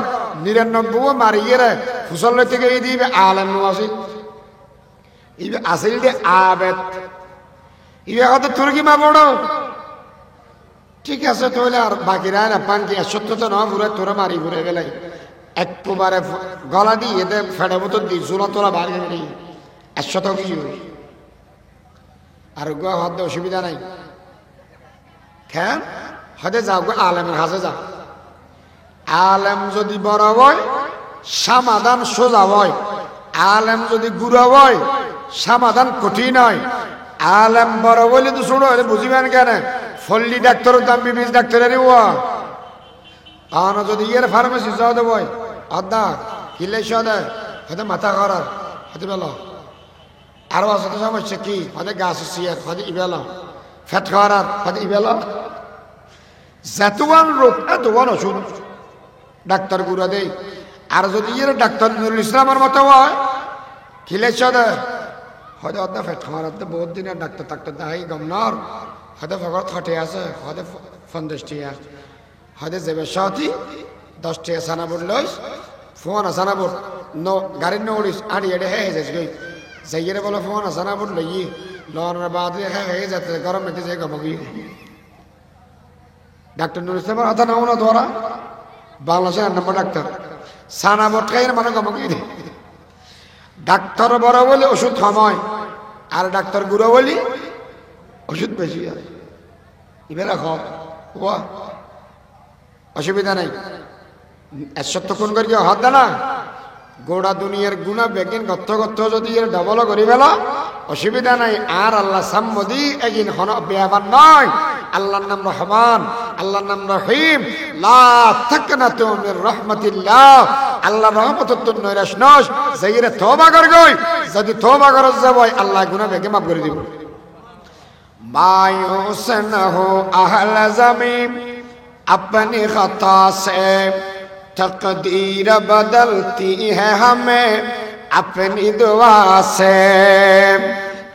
৯৯ মারিয়ে রে ফুসল লইতে গিয়ে দিবে আলেম আসিল ইবে আসিল দে আবেদ ইবে কত তুর্কি মা বড় ঠিক আছে তাহলে আর বাকিরা না পান কি সত্য তো না ঘুরে তোরা মারি ঘুরে গেলাই একবারে গলা দিয়ে এদের ফেড়ে মতো দি জোলা তোলা বার গেলি ১০০ কিছু আর হতে অসুবিধা নাই। কেন হতে যাও গো আলেমের কাছে যাও। আলেম যদি বড় হয় সমাধান সোজা হয়, আলেম যদি গুড়া হয় সমাধান কঠিন হয়। আলেম বড় বলে তো ছোট হলে বুঝিবেন কেন? ফল্লি ডাক্তারের দাম বিবিস ডাক্তারেরই যদি ইয়ের ফার্মেসি যাও দেব আদা কিলে সদে হয়তো মাথা করার হতে বেলা আরো আছে সমস্যা কি হয়তো গাছ সিয়ার হয়তো ইবেলা ফেট করার হয়তো ইবেলা যেতওয়ান রোগ এতওয়ান ওষুধ ডাক্তার গুড়া দেই। আর যদি ইয়ের ডাক্তার নুরুল ইসলামের মতো হয় কিলে সদে হয়তো অদা ফেট খাওয়ার বহুত দিনের ডাক্তার টাক্তার দেখাই গমনার হয়তো ফকর থটে আছে হয়তো ৫০ টিয়া হয়তো যাবে সাথী ১০ টিয়া সানা বোর্ড লইস ফোন আসানা বোর্ড গাড়ির নড়িস আড়ি এড়ে হয়ে যাস গই যাইয়ে বলো ফোন আসানা বোর্ড লই লন বাদ হয়ে যাতে গরম মেতে যাই গমগি। ডাক্তার নুরুল ইসলামের হাতে নাও না তোরা বাংলাদেশের ১ নম্বর ডাক্তার সানা বোর্ড খাই মানে গমগি রে। ডাক্তার বড় বলে ওষুধ কমায় আর ডাক্তার গুঁড়ো বলি ওষুধ বেশি আছে এবার খাওয়া অসুবিধা নাই। ১০০ কোন করি হাত দে না গোড়া দুনিয়ার গুণা বেগিন গত্থ গত্থ যদি এর ডবল করি বেলা অসুবিধা নাই। আর আল্লাহ সাম্মদি এগিন হন বেয়াবার নয়। আল্লাহর নাম রহমান, আল্লাহর নাম রহিম। লা তাকনাতু মির রাহমাতিল্লাহ। আল্লাহ রহমতের তো নৈরাশ নস যাইরে তওবা কর গই যদি তওবা কর যাবই আল্লাহ গুনাহ বেগে মাফ করে দিব। मायूस न हो अहल ज़मीं अपनी खता से तकदीर बदलती है हमें अपनी दुआ से।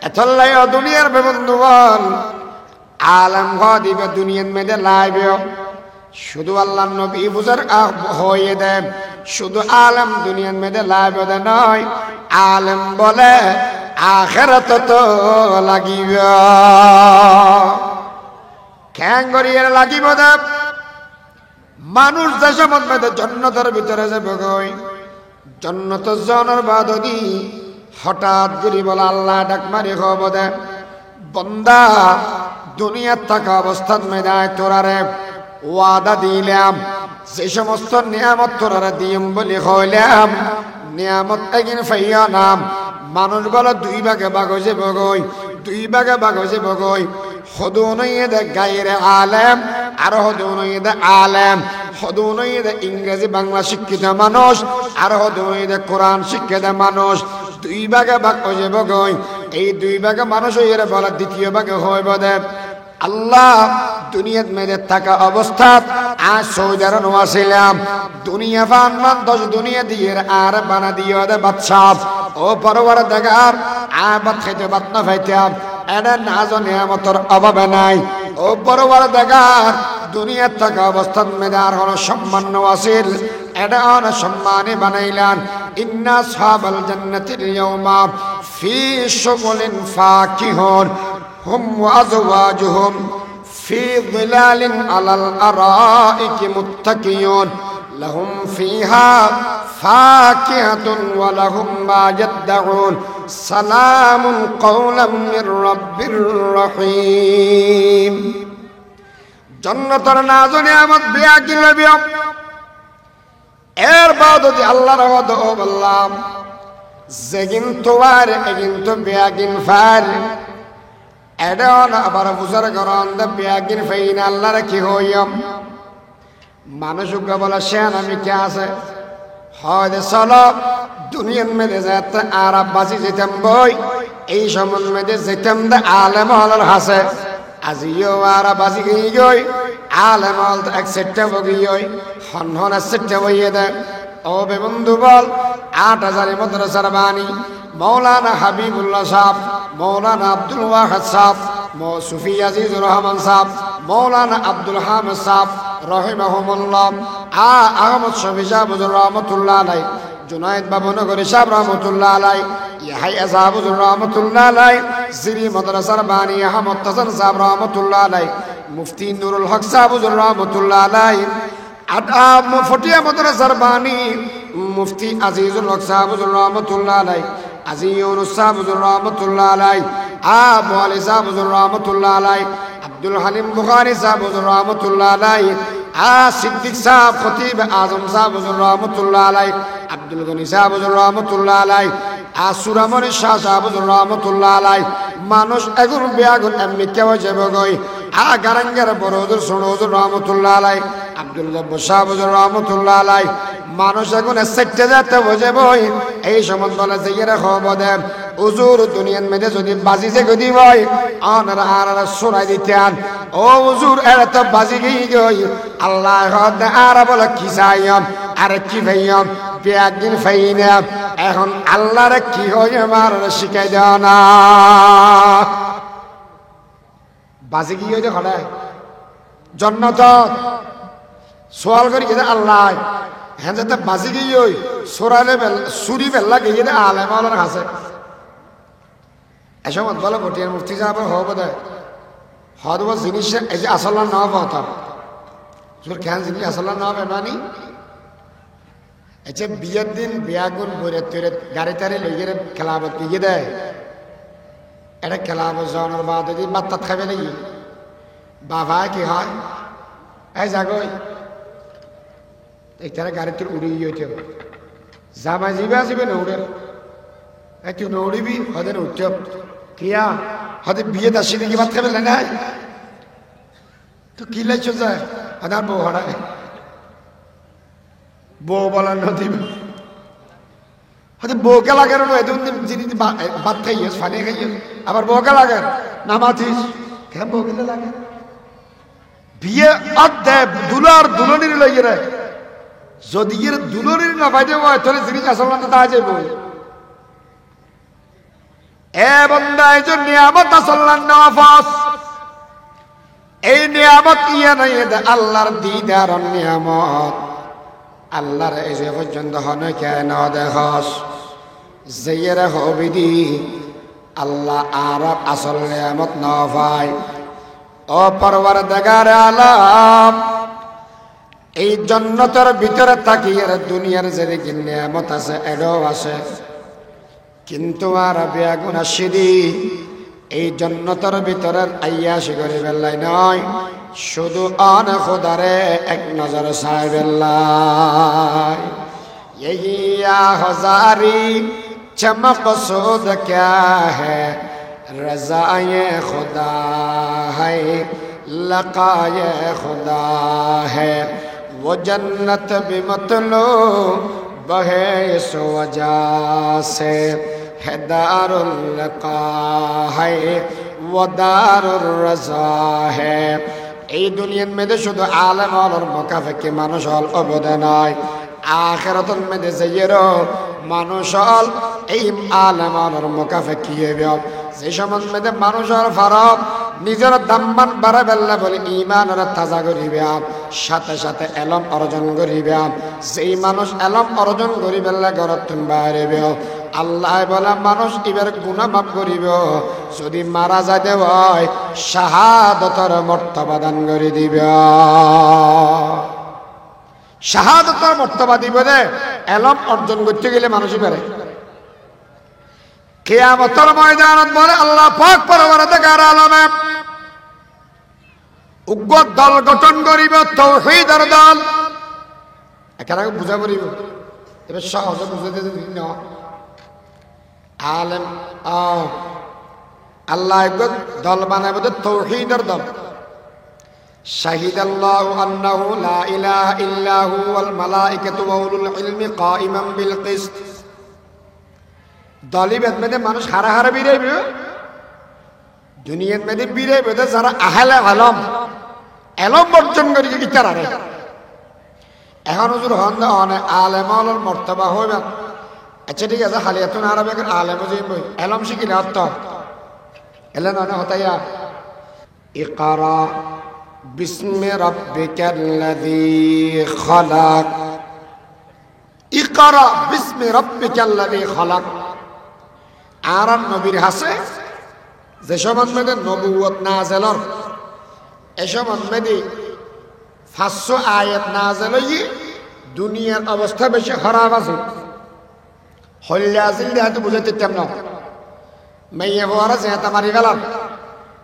एथल्लाय दुनियार बेबंधुवान आलम गदिबे दुनियान में दे लाइबे शुद्ध अल्लाह नबी बुजुर्ग होये दे शुद्ध आलम दुनियान में दे लाइबे दे नय आलम बोले आखिरत तो লাগিব কেন করিয়ে লাগিব দে মানুষ দেশের মধ্যে জান্নাতের ভিতরে যাবে গই জান্নাত জানার বাদদি হঠাৎ করে বলে আল্লাহ ডাক মারি খবর দে বান্দা দুনিয়ার থাকা অবস্থান মেদায় তোরারে ওয়াদা দিলাম যে সমস্ত নিয়ামত তোরারে দিম বলি হইলাম নিয়ামত একদিন ফাইয়া নাম মানুষ বলে 2 ভাগে ভাগ হয়েছে বগই 2 ভাগে ভাগ হয়েছে বগই হদুনইদে গায়রে আলেম আর হদুনইদে আলেম হদুনইদে ইংরেজি বাংলা শিক্ষিত মানুষ আর হদুনইদে কোরআন শিক্ষিত মানুষ 2 ভাগে ভাগ হয়েছে বগই। এই 2 ভাগে মানুষ হইরে বলে দ্বিতীয় ভাগে হইব দে আল্লাহ দুনিয়াত মেরে থাকা অবস্থাত আজ সৌদি আরব আসিলাম দুনিয়া ফান 10 দুনিয়া দিয়ে আর বানা দিও দে বাদশাহ ও পরওয়ার দেগার আবাদ খাইতে বাদ না পাইতাম এটা নাজ নিয়ামতের অভাবে নাই ও পরওয়ার দেগার দুনিয়ার থাকা অবস্থান মেদার হলো সম্মান আসিল এটা অন সম্মানে বানাইলাম। ইন্না সাহাবাল জান্নাতিল ইয়াউমা ফি শুগুলিন ফাকিহুন হুম ওয়া আজওয়াজুহুম ফি যিলালিন আলাল আরাইকি মুত্তাকিয়ুন লাহুম ফিহা ফাকিহাতুন ওয়া লাহুম মা ইয়াদউন সালামুন কওলাম মির রাব্বির রহিম। জান্নাতের নাজ নিয়ামত বিয়া কি লবিও এর বাদতি আল্লাহর ওয়াদা বললাম যেগিন তোয়ার এগিন তো বিয়াগিন ফার এডন আবার বুঝার গরন দা বিয়াগিন ফাইন আল্লাহর কি হইম মানুষ বলা শেন আমি কে আছে হয় চলো দুনিয়ার মেরে যেতে আরব বাজি যেতাম বই এই সমন মেরে যেতাম দা আলেম হলার হাসে আজিও আরব বাজি গই আলেম হল তো এক সেটটা বগি হন হন সেটটা বইয়ে দেয় ও বে বন্ধু বল 8000 মাদ্রাসার বাণী মৌলানা হাবিবুল্লাহ সাহেব, মৌলানা আব্দুল ওয়াহাদ সাহেব, সুফি আজিজুর রহমান সাহেব, মৌলানা আব্দুল হামিদ সাহেব রহিমাহুমুল্লাহ, আহমদ শফি সাহেব রহমতুল্লাহ আলাই, জুনায়েদ বাবুনগরী সাহেব রহমতুল্লাহ আলাই, ইয়াহিয়া সাহেব রহমতুল্লাহ আলাই, জিরি মাদ্রাসার বাণী আহমদ হাসান সাহেব রহমতুল্লাহ আলাই, মুফতি নুরুল হক সাহেব রহমতুল্লাহ আলাই, ফটিয়া মাদ্রাসার বাণী মুফতি আজিজুল হক সাহেব রহমতুল্লাহ আলাই, আজি ইউনুস সাহেব রহমতুল্লাহ আলাই, আবু আলী সাহেব রহমতুল্লাহ আলাই, আব্দুল হালিম বুখারী সাহেব রহমতুল্লাহ আলাই, সিদ্দিক সাহেব খতিব আজম সাহেব রহমতুল্লাহ আলাই, আব্দুল গনি সাহেব রহমতুল্লাহ আলাই, সুরামণি শাহ সাহেব রহমতুল্লাহ আলাই। মানুষ এখন বেয়াগুন এমনি কেউ যাবে গই গারাঙ্গের বড় হুজুর ছোট হুজুর রহমতুল্লাহ আলাই, আব্দুল জব্বার সাহেব রহমতুল্লাহ আলাই। মানুষ এখন সেটে যেতে বোঝে বই এই সময় বলে যে এরা খবর দেন হুজুর দুনিয়ার মেঝে যদি বাজি যে গদি বই আনারা আনারা সরাই দিতেন ও হুজুর এরা তো বাজি গিয়ে গই আল্লাহ আর বলে কি চাইম আর কি ভাইম একদিন ফাইনা এখন আল্লাহরে কি হয় আমার শিখাই দেও না বাজি গিয়ে হইতে খড়ায় জন্নত সোয়াল করি গেছে আল্লাহ হ্যাঁ যাতে বাজি গিয়ে ওই সোরালে সুরি বেল্লা গিয়ে দে আলেম আলার কাছে এসব বলে বটিয়ার মুফতি সাহেব হব দেয় হদ জিনিস এই যে আসল্লা না পাতাম তোর খেয়াল জিনিস আসল্লা না বেমানি আচ্ছা বিয়ের দিন বিয়াগুন বইরে তৈরে গাড়ি টাড়ি লইয়ে খেলাবত গিয়ে দেয় এটা খেলাবত যাওয়ানোর বাদ যদি বাত্তাত খাবে নাকি বাবা কি হয় এই জাগই তারা গাড়ি তোর উড়ে গিয়ে জামা যাবে আসবে না উড়ে তুই না উড়িবি হদের উঠতে কিয়া হদের বিয়ে আসি দেখি ভাত খাবে না তো কি লাইছ যায় হদার বউ হড়ায় বউ বলার নদী হয়তো বউকে লাগে যিনি ভাত খাইয়েছ ফানি খাইয়েছ আবার বউকে লাগে নামাথিস কেন বউকে লাগে বিয়ে অধ্যায় দুলার দুলনির লইয়ে রে যদি এর দুলনির না পাইতে হয় তাহলে জিনিস আসল না তা যাইব এ বন্দা এই যে নিয়ামত আসল না ফাস এই নিয়ামত ইয়া নাই আল্লাহর দিদার নিয়ামত আল্লাহর এই যে পর্যন্ত হন কেন দেখস যেয়ের হবিদি আল্লাহ আর আসল নিয়ামত না পায় ও পরওয়ারদিগার আলম এই জান্নাতের ভিতরে তাকিয়ে দুনিয়ার যে নিয়ামত আছে এডও আছে কিন্তু আর বেগুন আসিদি এই জান্নাতের ভিতরে আইয়াশি করে বেলাই নয় শুধু আন খোদারে এক নজর চাই বেলাই ইয়া হজারি চমক সুদ ক্যা है रज़ाए खुदा है लक़ाए खुदा है वो जन्नत भी मतलूब है इस वजह से है दारुल लक़ा है वो दारुर रज़ा है এই দুনিয়ার মধ্যে শুধু আলেম হওয়ার মোকাফেকি মানুষ হল অবদান নয় আখিরাতের মধ্যে যাইয়েরও মানুষ হল এই আলেম হওয়ার মোকাফেকি হবে যে সম্বন্ধে মানুষের ফারক নিজের দাম্মান বাড়া বেল্লা বলে ইমানের তাজা করিবে সাথে সাথে এলম অর্জন করিবে যেই মানুষ এলম অর্জন করি বেল্লা ঘরত বাইরে আল্লাহ বলে মানুষ এবার গুনাহ মাফ করিব যদি মারা যাইতে হয় শাহাদাতের মর্তবা দান করে দিবে শাহাদাতের মর্তবা দিবে রে এলম অর্জন করতে গেলে মানুষই পারে কিয়ামতের ময়দানত বলে আল্লাহ পাক পরবর্তীকার আলমে উগ্র দল গঠন করিব তাওহীদের দল এখানে বুঝা পড়িব এবার সহজে বুঝাতে না আলেম আল্লাহ দল বানাইব তাওহীদের দল শাহিদাল্লাহু আন্নাহু লা ইলাহা ইল্লা হুয়াল মালায়েকাতু ওয়া উলুল ইলমি কাইমান বিল কিসত দলিবেদ মেদে মানুষ হারা হারা বিরাইবে দুনিয়ার মেদে বিরাইবে যারা আহলে আলম এলম অর্জন করি কি তারা রে এখন হুজুর হন অনেক আলেম আলর মর্তবা হইবে আচ্ছা ঠিক আছে হালিয়াতুন আরবে আলেম বই এলম শিখিলে অর্থ এলেন অনেক হতাইয়া ইকরা বিসমি রাব্বিকাল্লাযী খালাক ইকরা বিসমি রাব্বিকাল্লাযী খালাক আর নবীর হাসে যে সমান মেদে নবুয়ত নাজেলর এসব মেদে 500 আয়াত নাজেল হই দুনিয়ার অবস্থা বেশি খারাপ আছে হল্লা জিল্লা তো বুঝাতে তেম না মেয়ে বড় যেটা মারি গেলাম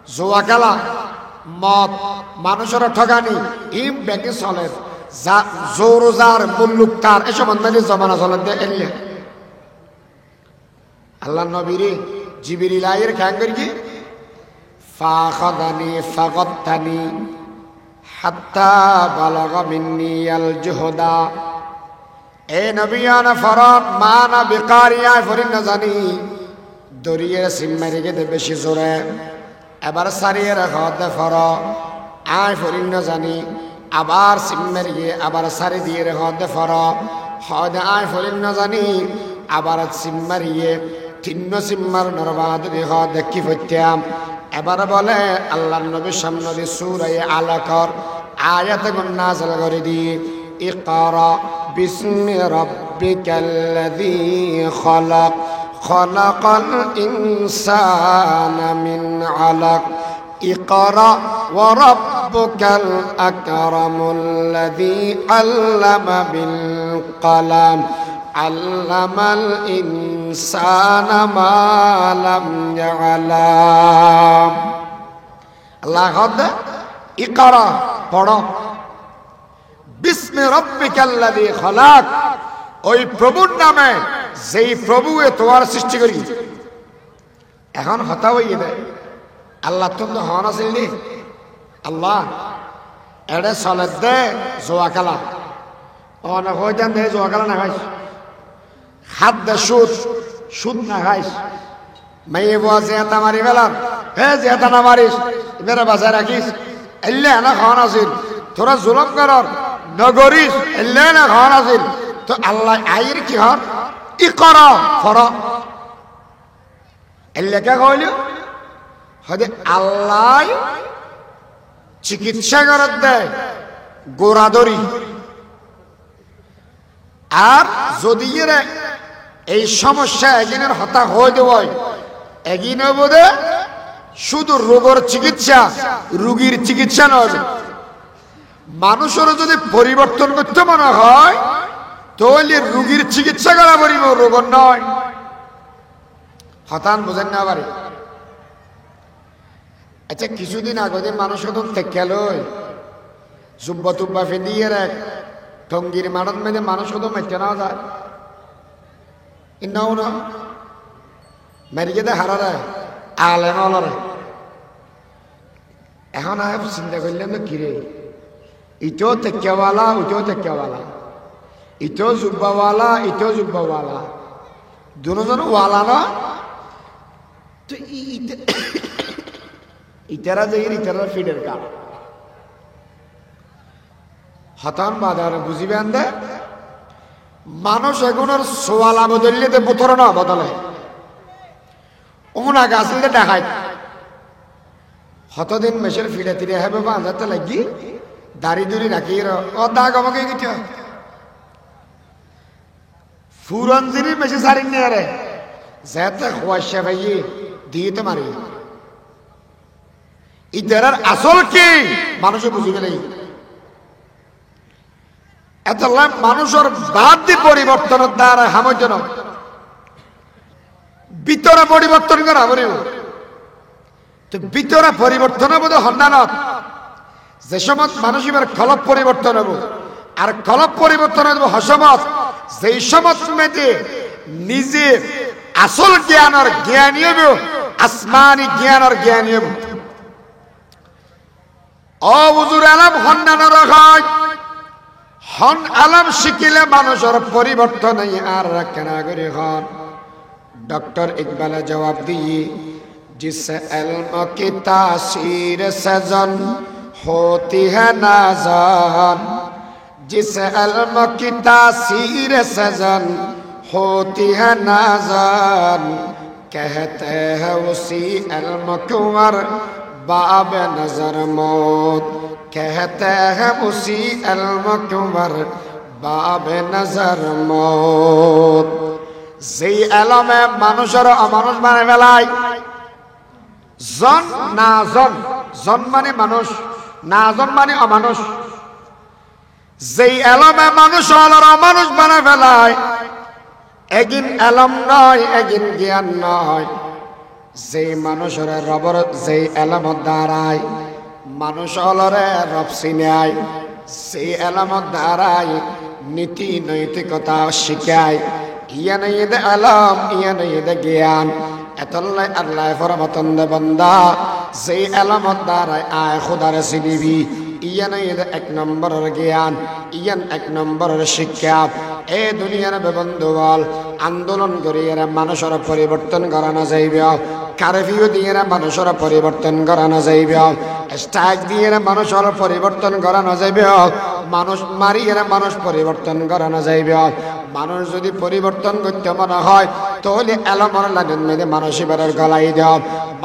জোয়া খেলা মদ মানুষের ঠগানি ইম ব্যাংকে চলে যা জোরজার মুল্লুক তার এসব মেদে জমানা চলে এলিয়া আল্লাহ নবীরে জিবরিল আয়ের খেয়াল করি কি ফাখাদানি ফাগাত্তানি হাত্তা বালাগা মিন্নি আল জুহদা এ নবিয়ানা ফরাত মানা বিকারিয়া ফরিন না জানি দরিয়ে সিম্মারি গে বেশি জোরে এবার সারিয়ে রাখা দে ফর আয় ফরিন না জানি আবার সিম্মারি গে আবার সারি দিয়ে রাখা দে ফর হদ আয় ফরিন না জানি আবার সিম্মারিয়ে তিন্ন সিম্মার নরবাদ দেখা দেখি ফত্যাম এবার বলে আল্লাহ নবীর সামনে দিয়ে সূরা আলাকার আয়াতে নাযিল করে দি ইকরা বিসমি রাব্বিকাল্লাযী খালাক খালাকাল ইনসানা মিন আলাক ইকরা ওয়া রাব্বুকাল আকরামুল্লাযী আল্লামা বিল কলম আল্লামাল ইনসানা মা লাম ইয়ালাম আল্লাহ কদে ইকরা পড়ো বিসমি রাব্বিকাল্লাযী খালাক ওই প্রভুর নামে যেই প্রভুয়ে তোমার সৃষ্টি করি এখন হতা হইয়ে দেয় আল্লাহ তুমি হন আছিল আল্লাহ এড়ে চলে দে জোয়া খেলা অনেক হইতাম দে জোয়া খেলা না খাইস হাত দে সুদ সুদ না খাইস মেয়ে বুয়া জেতা মারি ফেলাম হে জেতা না মারিস এবারে বাজায় রাখিস এলে না খাওয়ান আছিল তোরা জুলম করার নগরিস এলে না খাওয়ান আছিল তো আল্লাহ আইর কি হন ই কর ফর এলে কে কইল হদে আল্লাহ চিকিৎসা করার দেয় গোড়াদরি আর যদি এই সমস্যা একদিনের হতা হয়ে দেওয়ায় একদিনে বোধে শুধু রোগের চিকিৎসা রোগীর চিকিৎসা নয় মানুষের যদি পরিবর্তন করতে মনে হয় তাহলে রোগীর চিকিৎসা করা পারিব রোগের নয় হতান বোঝেন না পারে আচ্ছা কিছুদিন আগে মানুষ গেল জুব্বা টুব্বা ফেদিয়ে এক টঙ্গির মাঠত মেঝে মানুষ মেটে নেওয়া যায় ইন্নাও না মেরিকে দে হারারে আলে নলরে এখন আয় চিন্তা করলেন তো কিরে ইটো তেক্কাওয়ালা ওইটাও তেক্কাওয়ালা ইটো জুব্বাওয়ালা ইটো জুব্বাওয়ালা দুজন ওয়ালা না তো ইতারা যে ইতারা ফিডের কাম হতান বাজার বুঝিবেন দে মানুষ এগুলোর সোয়ালা বদললে বোতর না বদলে ওনা গাছলে দেখায় হতদিন মেশের ফিরে তিরে হবে বাজাতে লাগি দাড়ি দুড়ি রাখি ও দাগ আমাকে গেছে ফুরন জিনিস মেশে সারিন নিয়ে রে যেতে খোয়াশা ভাইয়ে দিয়ে তো মারি ইদারার আসল কি মানুষে বুঝি গেলেই এত মানুষের বাদ দিয়ে পরিবর্তনের দ্বারা হামজন ভিতরে পরিবর্তন করা বলিব তো ভিতরে পরিবর্তন হব তো হন্যানত যে সময় মানুষ এবার কলব পরিবর্তন হব আর কলব পরিবর্তন হব হসমত যেই সময় মেয়েতে নিজে আসল জ্ঞানের জ্ঞানী হব আসমানি জ্ঞানের জ্ঞানী হব ও হুজুর আলম হন্যান রাখায় হন আলম শিখিলে মানুষের পরিবর্তন আর কেনা করে হন डॉक्टर इकबाल जवाब दिए जिस इल्म की तासीर सजन होती है नाज़न जिस इल्म की तासीर सजन होती है नाज़न कहते हैं उसी इल्म कुंवर बाब नजर मौत कहते हैं उसी इल्म कुंवर बाब नजर मौत যেই এলমে মানুষের অমানুষ মানে ফেলায় জন না জন জন মানে মানুষ না জন মানে অমানুষ যেই এলমে মানুষ অমানুষ মানে ফেলায় এগিন এলম নয় এগিন জ্ঞান নয় যেই মানুষের রবর যেই এলমত দ্বারায় মানুষ অলরে রব চিনায় সেই এলমত দ্বারায় নীতি নৈতিকতা শিখায় ইয়া নাই দে আলম ইয়া নাই দে জ্ঞান এতল্লাই আল্লাহ ফরমাতন দে বান্দা যেই এলামত দ্বারায় আয় খুদারে চিনিবি ইয়া নাই দে এক নম্বরের জ্ঞান ইয়ান এক নম্বরের শিক্ষা এ দুনিয়ার বন্ধু বল আন্দোলন করিয়ে মানুষের পরিবর্তন করানো যাইবে কারফিউ দিয়ে মানুষের পরিবর্তন করানো যাইবে স্ট্রাইক দিয়ে মানুষের পরিবর্তন করানো যাইবে মানুষ মারিয়ে মানুষ পরিবর্তন করানো যাইবে মানুষ যদি পরিবর্তন করতে মনে হয় তাহলে এলমর লাগেন মেয়েদের মানুষ এবার গলাই দেওয়া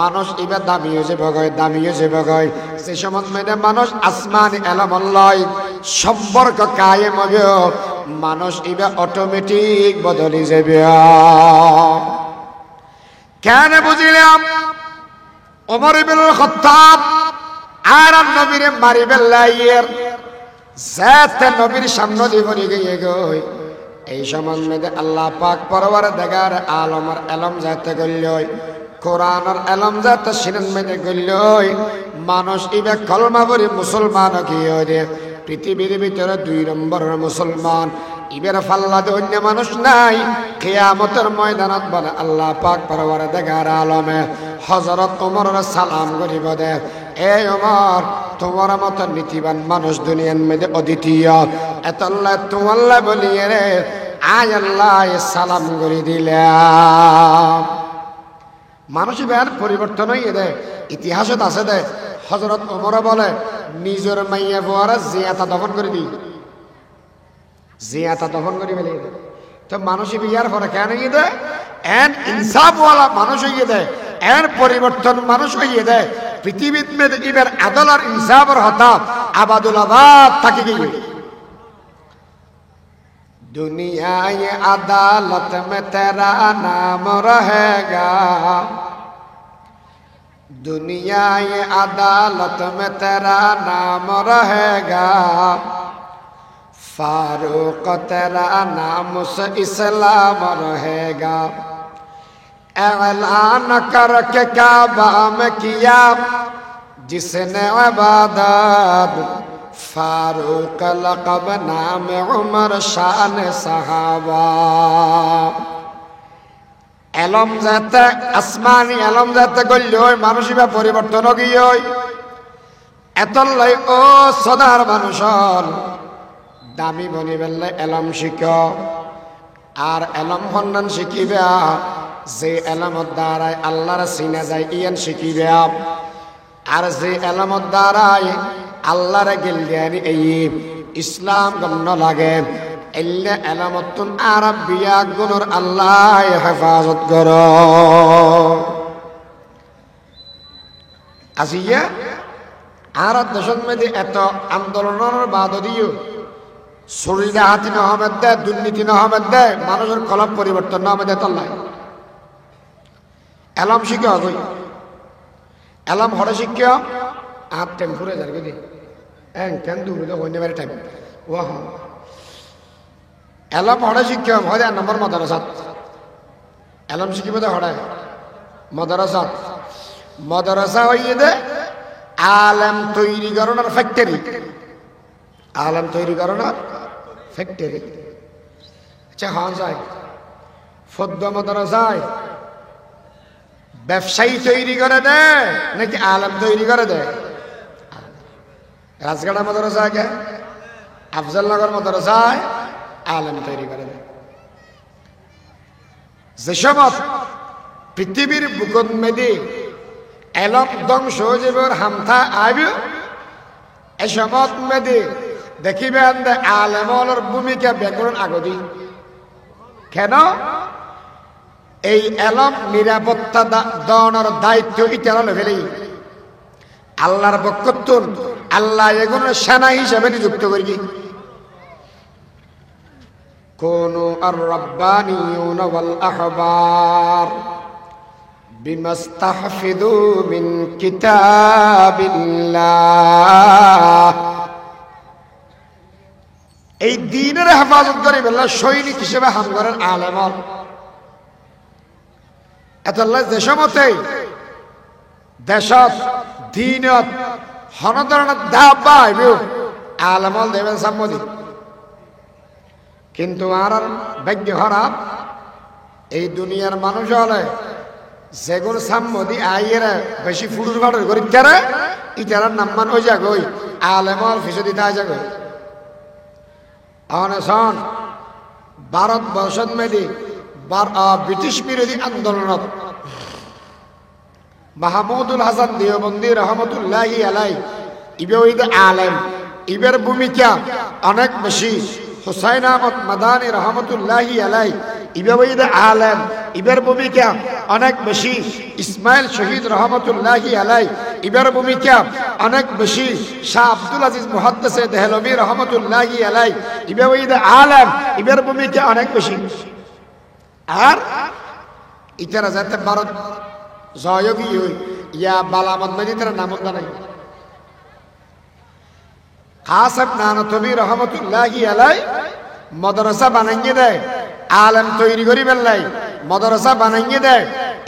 মানুষ এবার দামিও যাবে গয় দামিও যাবে গয় সে সময় মেয়েদের মানুষ আসমান এলমল্লয় সম্পর্ক কায়েম হবে মানুষ এবার অটোমেটিক বদলে যাবে কেন বুঝিলাম ওমর ইবনে খাত্তাব আর নবীরে মারি বেলাইয়ের যাতে নবীর সামনে দিয়ে গিয়ে গই এই সম্বন্ধে আল্লাহ পাক পরওয়ার দেগার আলমের এলম যাতে গল্লই কোরআনের এলম যাতে শিরন মেনে গল্লই মানুষ ইবে কলমা পড়ে মুসলমান কি হইরে পৃথিবীর ভিতরে 2 নম্বরের মুসলমান ইবের ফাল্লাতে অন্য মানুষ নাই কিয়ামতের ময়দানত বলে আল্লাহ পাক পরওয়ার দেগার আলমে হযরত ওমরের সালাম করিব দে এই ওমর তোমার মতো নীতিবান মানুষ দুনিয়ার মধ্যে অদ্বিতীয় এতল্লাহ তোমাল্লাহ বলিয়ে রে আয় আল্লাহ সালাম করে দিলাম মানুষ এবার পরিবর্তন হয়ে দেয় ইতিহাসত আছে দে হযরত ওমর বলে নিজের মাইয়া বুয়ারা জিয়াতা দফন করে দিই জিয়াতা দফন করে ফেলে তো মানুষ বিয়ার পরে কেন হয়ে দেয় এন ইনসাফওয়ালা মানুষ হয়ে দেয় এর পরিবর্তন মানুষ হয়ে দেয় পৃথিবীর মধ্যে এবার আদল আর ইনসাফের হতা আবাদুল আবাদ থাকে গিয়ে दुनिया ये अदालत में तेरा नाम रहेगा दुनिया ये अदालत में तेरा नाम रहेगा फारूक तेरा नाम से इस्लाम रहेगा ऐलान करके काबा में किया जिसने इबादत फारूक लक़ब नाम उमर शान सहाबा এলম যাতে আসমানি এলম যাতে গল্য মানুষিবা পরিবর্তন গিয়ে এতলাই ও সদার মানুষর দামি বনি বেললে এলম শিখ আর এলম খন্ডন শিখিবে যে এলমত দ্বারায় আল্লাহর চিনা যায় ইয়ান শিখিবে আর যে এলমত দ্বারায় আল্লাহর গিলদানি এই ইসলাম গণ্য লাগে এল্লে এলামতুন আরাবিয়া গুণর আল্লাহ হেফাজত কর আসিয়া আর দেশের মধ্যে এত আন্দোলনের বাদ দিও শরীরে হাতি নহমেদ দেয় দুর্নীতি নহমেদ দেয় মানুষের কলম পরিবর্তন নহমেদ তল্লাই এলম শিক্ষা হই এলম হরে শিক্ষা আর টেম্পুরে যার গদি কেন দূরে হইতে পারে টাইম ও হ্যাঁ এলম হরে শিক্ষা হয় 1 নম্বর মাদ্রাসাত এলম শিখিব হড়ায় মাদ্রাসাত মাদ্রাসা হইয়ে দে আলেম তৈরি করার ফ্যাক্টরি আলেম তৈরি করার ফ্যাক্টরি আচ্ছা হ্যাঁ যায় ফদ্দ মাদ্রাসায় ব্যবসায়ী তৈরি করে দেয় নাকি আলেম তৈরি করে দেয় রাজগাড়া মাদ্রাসায় কে আফজলনগর মাদ্রাসায় আলেম তৈরি করে দেয় যে সময় পৃথিবীর বুকন মেদি এলম ধ্বংস জীবর হামথা আইব এ সময় মেদি দেখিবেন আলেমর ভূমিকা ব্যাকরণ আগদি কেন এই এলম নিরাপত্তা দানের দায়িত্ব ইতারা লেভেলে আল্লাহর বক্তব্য আল্লাহ এগুলো সেনা হিসেবে নিযুক্ত করি কোন আর রব্বানিয়ুন ওয়াল আহবার বিমাস্তাহফিযু মিন কিতাবিল্লাহ এই দ্বীনের হেফাজত করে বেলা সৈনিক হিসেবে হামগরের আলেমর এতল্লাহ দেশমতে দেশত দ্বীনত হনধরণের দাবা আইব আলেমল দেবেন সাম্মদি কিন্তু আর ভাগ্য খারাপ এই দুনিয়ার মানুষ হলে যেগুলো সাম্মদি আইয়ের বেশি ফুটুর ফাটুর করি তারা ইতারার নাম্মান হয়ে যাগই আলেমল ফিসে দিতে হয় যাগই অনশন ভারতবর্ষত মেদি ব্রিটিশ বিরোধী আন্দোলনত মাহমুদুল হাসান দেওবন্দি রহমতুল্লাহি আলাই ইবে আলেম ইবের ভূমিকা অনেক বেশি হুসাইন আহমদ মাদানী রহমতুল্লাহি আলাই ইবে আলেম ইবের ভূমিকা অনেক বেশি ইসমাইল শহীদ রহমতুল্লাহি আলাই ইবের ভূমিকা অনেক বেশি শাহ আব্দুল আজিজ মুহাদ্দিসে দেহলভী রহমতুল্লাহি আলাই ইবে আলেম ইবের ভূমিকা অনেক বেশি আর ইতারা যাতে ভারত জয়গী হই ইয়া বালামত নদী তারা নাম নাই কাসেম নানতবী রহমতুল্লাহি আলাই মাদ্রাসা বানাইয়ে দেয় আলেম তৈরি করি বেলাই মাদ্রাসা বানাইয়ে দেয়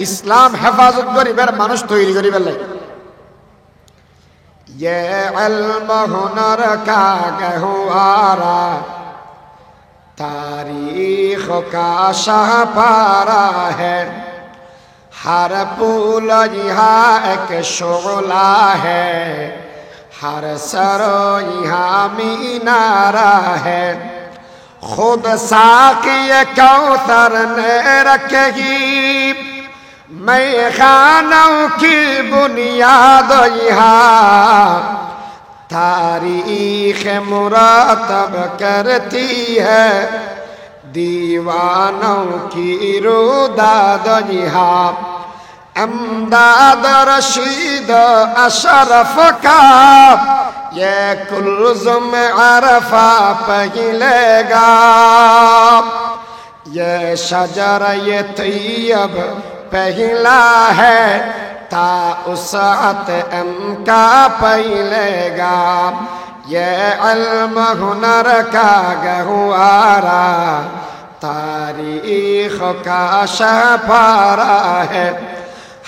ইসলাম হেফাজত করিবার মানুষ তৈরি করি বেলাই ये इल्म हुनर का गहवारा तारीख का शाहपारा है हर पुल यहाँ एक शोला है हर सरो यहाँ मीनारा है खुद साकी कौतर ने रखेगी मैं खानों की बुनियाद यहाँ तारीख मुरातब करती है दीवानों की रुदाद यहाँ अमदाद रशीद अशरफ का ये कुल्ज़ुम अरफा पहलेगा ये शजर ये तैयब पहला है ता उसात एम का पहलेगा ये इल्म हुनर का गहवारा तारीख का शाहपारा है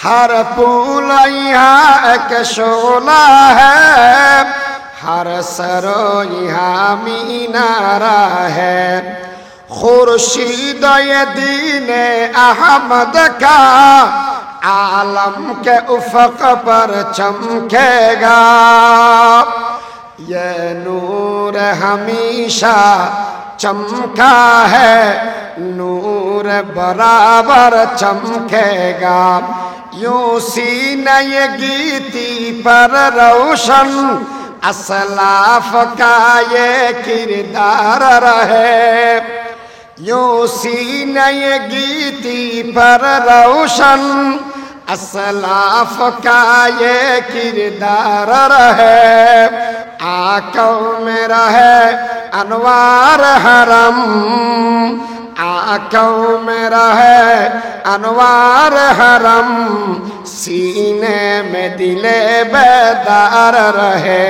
हर पुल यहाँ एक शोला है हर सरो यहाँ मीनारा है खुर्शीद ये दीन अहमद का आलम के उफ़क़ पर चमकेगा ये नूर हमेशा चमका है नूर बराबर चमकेगा यूं सीने ये गीती पर रोशन असलाफ का ये किरदार रहे यूं सीने ये गीती पर रोशन असलाफ का ये किरदार रहे आंखों में रहे अनवार हरम आँखों में रहे अनवार हरम, सीने में दिले बेदार रहे,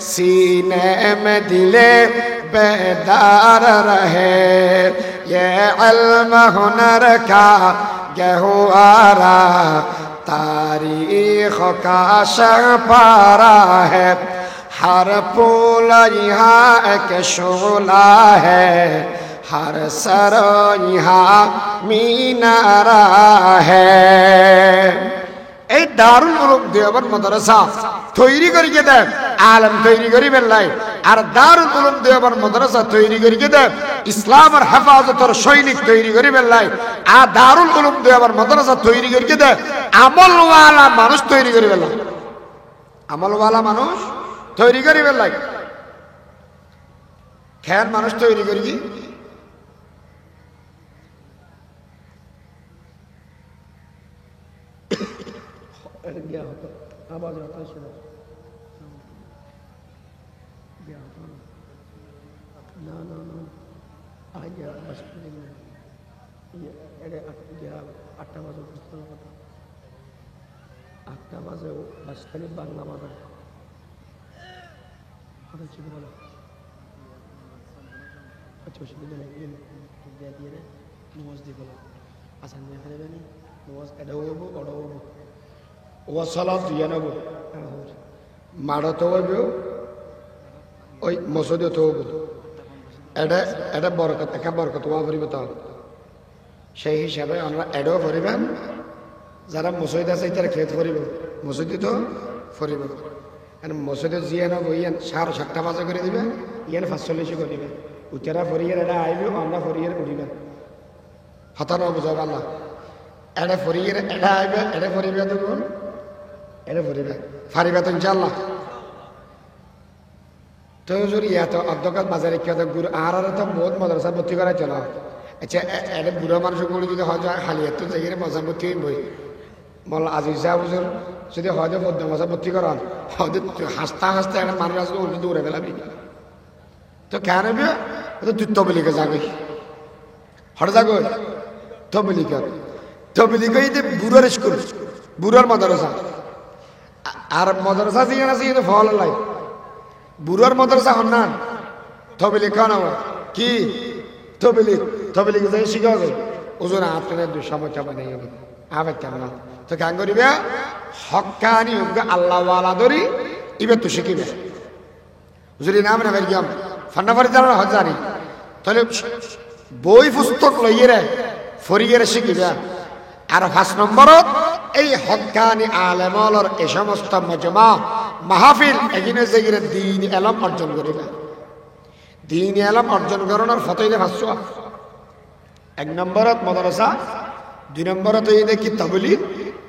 सीने में दिले बेदार रहे। ये इल्म हुनर का गहवारा तारीख का शहपारा है, हर फूल यहाँ एक शोला है, हर सर यहाँ मीनारा है। এই দারুল উলুম দেওবন্দ মাদ্রাসা তৈরি করিয়ে দেয় আলেম তৈরি করিবেন লাই, আর দারুল উলুম দেওবন্দ মাদ্রাসা তৈরি করিয়ে দেয় ইসলামের হেফাজতের সৈনিক তৈরি করিবেন লাই। আর দারুল উলুম দেওবন্দ মাদ্রাসা তৈরি করিয়ে দেয় আমলওয়ালা মানুষ তৈরি করিবেন লাই, আমলওয়ালা মানুষ তৈরি করিবেন লাই। খেয়াল মানুষ তৈরি করি आवाज आता है सुनो ना ना ना आ गया बस ये एडे गया 8টা বাজে বুঝতে কথা 8টা বাজে বাস খালি বাংলা বাজে কথা ছিল বলো আচ্ছা অসুবিধা নেই দিয়ে দিয়ে নামাজ দিয়ে বলো আসান দিয়ে ফেলে দেনি নামাজ এডাও হবো ওডাও হবো ওয়াসালাত ইয়ানাবু মাড়তো হইবে ওই মসজিদে তো হবো এটা এটা বরকত একা বরকত ওয়া পরিবে তো সেই হিসাবে আমরা এডও পরিবেন যারা মসজিদ আছে তারা খেত পরিব মসজিদে তো পরিব আর মসজিদে জিয়া না বইয়েন 7:30 বাজে করে দিবে ইয়ান 45 করে দিবে উচারা ফরিয়ের এটা আইবে আমরা ফরিয়ের উঠিবেন হতানো বুঝাব আল্লাহ এটা ফরিয়ের এটা আইবে এটা ফরিবে তো এটা ফরিবে ফারিবে তো ইনশাআল্লাহ। তো হুজুর ইয়া তো অধ্যকাত বাজারে কি তো গুরু আর তো বহুত মাদ্রাসা ভর্তি করা চলা। আচ্ছা এটা বুড়ো মানুষগুলো যদি হয় খালি এত জায়গায় মজা ভর্তি হইবই বল আজিজ সাহেব হুজুর যদি হয়তো বদ্ধ মজা ভর্তি করান হয়তো হাসতে হাসতে একটা মানুষ আসলে উল্টে দৌড়ে ফেলাবি তো কেন তো তুই তবলিকে যাবি হঠাৎ যাগো তবলিকে এই যে বুড়োর স্কুল বুড়োর মাদ্রাসা আর মাদ্রাসা যেখানে আছে কিন্তু ফল লাই বুড়োর মাদ্রাসা হন্নান তবলিক খান কি তবলিক যাই শিখা যায় ওজন আপনার সমস্যা বানাই আবার কেন তো কেন করিবে হক্কানি আল্লাহওয়ালা ধরি ইবে তো শিখিবে যদি নাম না বের গিয়াম ফান্নাফারি জানা হজারি তাহলে বই পুস্তক লইয়ে রে ফরিয়ে শিখিবে। আর 5 নম্বরত এই হক্কানি আলেমলর এই সমস্ত মজমা মাহফিল এখানে যেগুলো দিন এলম অর্জন করিবে দিন এলম অর্জন করানোর ফতইলে ভাষ্য 1 নম্বরত মাদ্রাসা 2 নম্বরত এই দেখি তাবলীগ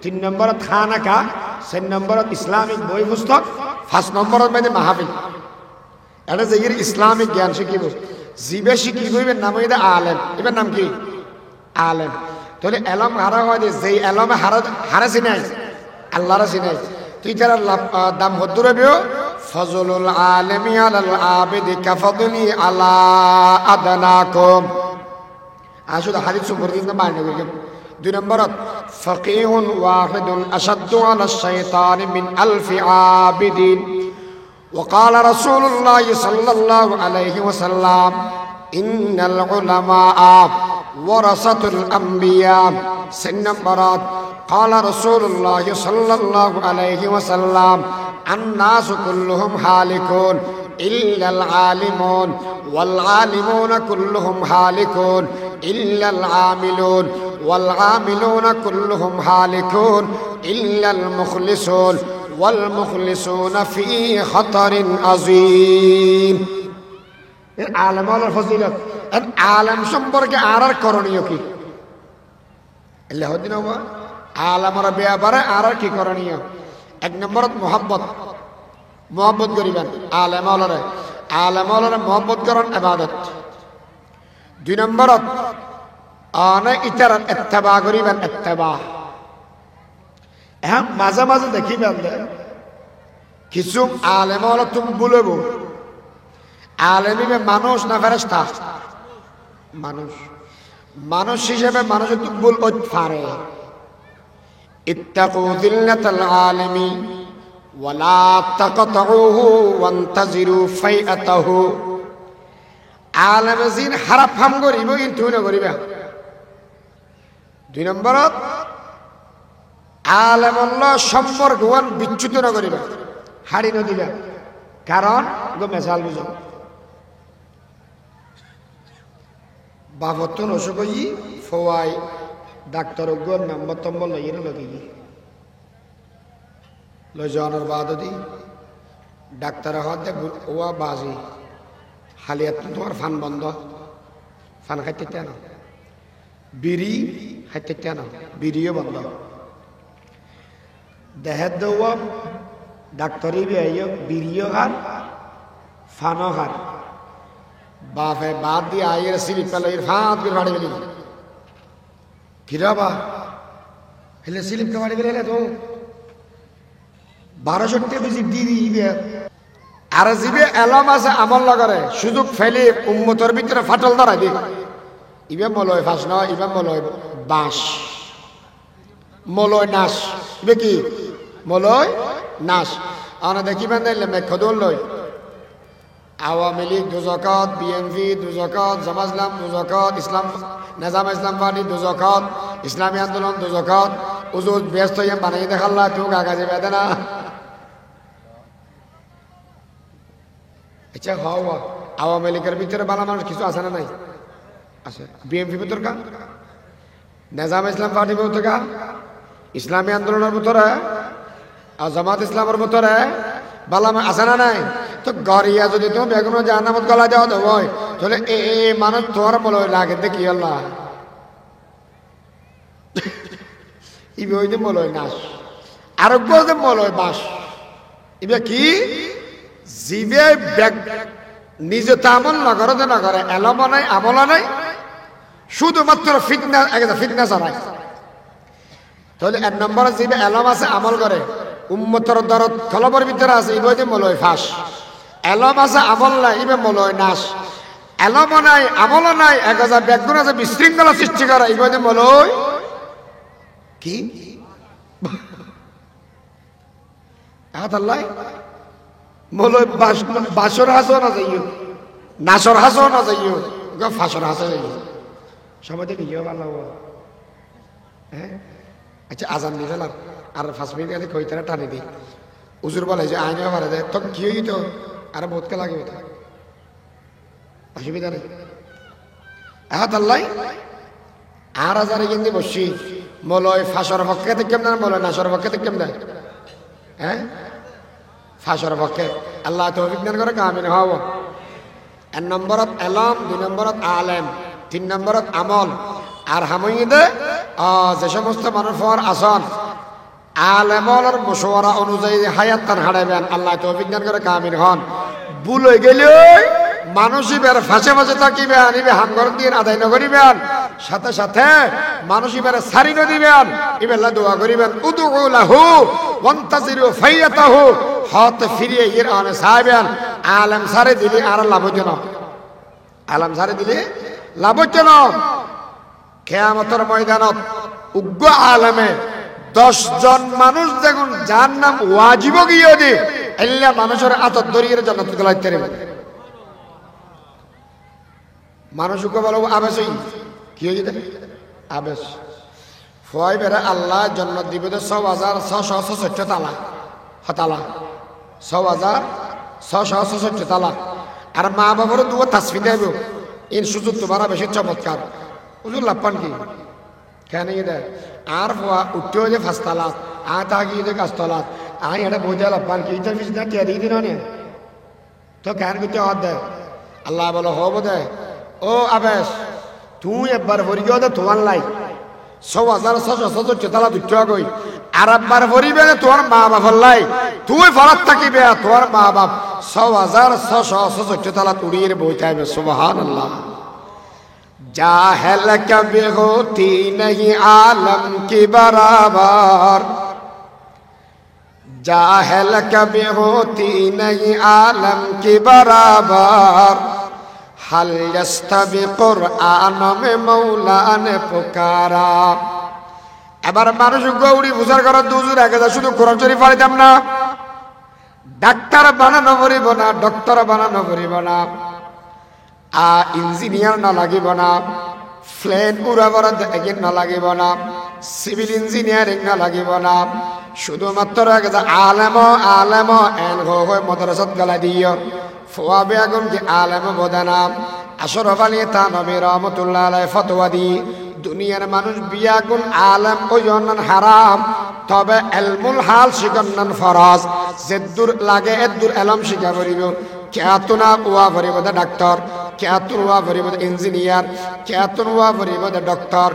3 নম্বরত খানাকা 4 নম্বরত ইসলামিক বই পুস্তক 5 নম্বরত মানে মাহফিল এটা যেগুলো ইসলামিক জ্ঞান শিখিব জিবে শিখিব এর নাম হইতে আলেম এবার নাম কি আলেম। তাহলে এলম হারা হয় যে এলমে হারা চিনাই আল্লাহরা চিনাই তুই তার দাম হদ্দুর হবেও ফজলুল আলেমি আলাল আবিদি কাফদলি আলা আদনাকুম আসলে হাদিস সম্পর্কে মানে করি। 2 নম্বরত ফাকিহুন ওয়াহিদুন আশাদ্দু আলা শাইতান মিন আলফি আবিদিন وقال رسول الله صلى الله عليه وسلم إن العلماء ورثة الأنبياء 6 নম্বরত قال رسول الله صلى الله عليه وسلم الناس كلهم هالكون إلا العالمون والعالمون كلهم هالكون إلا العاملون والعاملون كلهم هالكون إلا المخلصون والمخلصون في خطر عظيم। عالم ولا فضيلة عالم সম্পর্কে আর করণীয় কি আল্লাহ দিন হওয়া আলমর ব্যাপারে আর কি করণীয় 1 নম্বরত মোহাব্বত করিবেন আলেমলরে মোহাব্বত করন ইবাদত। 2 নম্বরত আনে ইতার ইত্তেবা করিবেন ইত্তেবা। এখন মাঝে মাঝে দেখিবেন কিছু আলেমল তুমি বলব আলেমিবে মানুষ না ফেরেশতা মানুষ মানুষ হিসেবে মানুষ তো ভুল করতে পারে। ইত্তাকু যিল্লাতাল আলিমি ওয়ালা তাকতাউহু ওয়ান্তাজিরু ফাইআতাহু। আলেমে জিন খারাপ কাম করিব কিন্তু নকরিবা। 2 নম্বৰত আলেমল্লাহ সম্পর্কৱান বিচ্যুত নকৰিবা, হাৰি নদিবা। কাৰণ মেচাল বুঝো বাবতন অসুখ ফোয়াই ডাক্তার নম্বর টম্বর লইয়ে লগে লই যাওয়ানোর বাদ দি ডাক্তার হতে ওয়া বাজি হালিয়াত তোমার ফান বন্ধ, ফান খাইতে না, বিড়ি খাইতে না, বিড়িও বন্ধ। দেহের দেওয়া ডাক্তারি বিড়িও খান, ফানও খান। বাপে বাদ দিয়ে আইয়ের সিলিপ পেল এর ফাঁদ করে বাড়ি গেলি কিরাবা হেলে সিলিপকে বাড়ি গেলে তো 1200 বেশি দিবে। আর জিবে এলাম আছে আমল নগরে সুযোগ ফেলে উম্মতর ভিতরে ফাটল ধরা দিক ইবে মলয় ফাঁস নয়, ইবে মলয় বাঁশ, মলয় নাশ। ইবে কি মলয় নাশ। আনা দেখিবেন নাইলে মেঘদল লয় আওয়ামী লীগ দুজকত, বিএনপি দুজকত, জামাত ইসলাম দুজকত, ইসলাম নিজাম ইসলাম পার্টি দুজকত, ইসলামী আন্দোলন দুজকত। উজুর ব্যস্ত হয়ে বানিয়ে দেখাল্লা তুই কাগজে বেদে না। আচ্ছা হওয়া আওয়ামী লীগের ভিতরে বালা মানুষ কিছু আছে না নাই? আছে। বিএনপি ভিতর কা, নিজাম ইসলাম পার্টির ভিতর কা, ইসলামী আন্দোলনের ভিতরে আর জামাত ইসলামের ভিতরে বালা আছে না নাই? তো গড়িয়া যদি তুমি বেগুন জাহান্নামত গলা দেওয়া দেব তাহলে এ মানুষ তোমার বলো লাগে দেখি আল্লাহ ইবে ওই যে মলয় নাশ, আরোগ্য যে মলয় বাস। ইবে কি জিবে নিজে তো আমল নগরে যে নগরে এলম নাই আমল নাই, শুধুমাত্র ফিটনেস হারায়। তাহলে 1 নম্বরে জিবে এলম আছে আমল করে উম্মতর দরদ কলবর ভিতরে আছে ইবে যে মলয় ফাঁস। এলম আছে আমল নাই ইবে মলয় নাশ। এলম নাই আমল নাই একজা ব্যাগুণ আছে বিশৃঙ্খলা সৃষ্টি করা ইবে যে মলয় কি মলয় বাসর হাসো না যাইও, নাসর হাসো না যাইও, ফাঁসর হাসো যাইও। সবাই দেখি ভালো হ্যাঁ। আচ্ছা আজান দিয়ে ফেলাম আর 5 মিনিট আগে কইতারা টানি দিই। উজুর বলে যে আইনে মারা দেয় তো কি হইত আর বোধকে লাগবে, অসুবিধা নেই। আল্লাহ আর হাজারে কিন্তু বসছি মলয় ফাঁসর পক্ষে থেকে না মলয় নাসর পক্ষে থেকে দেয় হ্যাঁ ফাঁসর পক্ষে। আল্লাহ তো অভিজ্ঞান করে কামিন হব। 1 নম্বরত এলম, 2 নম্বরত আলেম, 3 নম্বরত আমল। আর হামইদে যে সমস্ত মানুষ আসন আলেমর মশওয়ারা অনুযায়ী হায়াত তান হারাইবেন। আল্লাহ তো অভিজ্ঞান করে কামিন হন। ভুল হয়ে গেলে মানুষই বের ফাঁসে ফাঁসে থাকিবে আনিবে হামগর দিয়ে আদায় নকরিবেন, সাথে সাথে মানুষই বের সারি নদিবেন। ইবেলা দোয়া করিবেন উদু লাহু ওয়ান্তাজিরু ফাইয়াতাহু, হাত ফিরিয়ে এর আনে সাহেবেন। আলেম সারে দিলে আর লাভজনক, আলেম সারে দিলে লাভজনক। কিয়ামতের ময়দানত উগ্র আলেমে 10 জন মানুষ দেখুন জাহান্নাম ওয়াজিব গিয়ে দি আল্লাহ মানুষের আতত দরিয়ে জান্নাত গলাইতে রে। মানুষকে বলো আবেশ কি হয়ে যেতে আবেশ ফয় বেড়া আল্লাহ জান্নাত দিবে 6,666 তালা হতালা 6,666 তালা। আর মা বাবারও দুয়া তাসফি দেব ইন সুযোগ তোমার বেশি চমৎকার হুজুর লাপান কি কেন দেয় আর উঠতেও যে 5 তালা আ তাগিয়ে যে 5 তালা আই এটা বোঝা লাপান কি ইটার পিছনে টেরি দিন নে তো কেন করতে হাত দেয়। আল্লাহ বলো হব দেয় ও আবেশ তুই একবার ভরিও দে তোমার লাই 6,666 তালা দুটো গই আর একবার ভরিবে তোমার মা বাবার লাই তুই ফরাত থাকিবে তোমার মা বাপ 6,666 তালা উড়িয়ে বইতে হবে। সুবহানাল্লাহ। जाहिल कभी होती नहीं आलम की बराबर, जाहिल कभी होती नहीं आलम की बराबर, হাল ইয়াস্তাবি কুরআন মে মাওলানে পুকারা। এবার মানুষ গৌরী বুঝার করার দুজুর আগে শুধু কোরআন শরীফ পড়িতাম না, ডাক্তার বানানো পড়িব না, ডক্টর বানানো পড়িব না, ইঞ্জিনিয়ার না লাগিব না, প্লেন উড়াবার এগিয়ে না লাগিব না, সিভিল ইঞ্জিনিয়ারিং না লাগিব না, শুধুমাত্র আলেম আলেম এন হয় মদ্রাসাত গলা দিও ফোয়া বেগুন কি আলেম বোধানা আশরফ আলী থানভী রহমতুল্লাহ আলাইহি ফতোয়া দি দুনিয়ার মানুষ বিয়াগুন আলেম ও জন্নান হারাম, তবে এলমুল হাল শিকন্নান ফরজ। যেদুর লাগে এদুর এলম শিখা পড়িব। কেতুনা উয়া পড়িব ডাক্তার, কেতুন উয়া পড়িব ইঞ্জিনিয়ার, কেতুন উয়া পড়িব ডক্টর।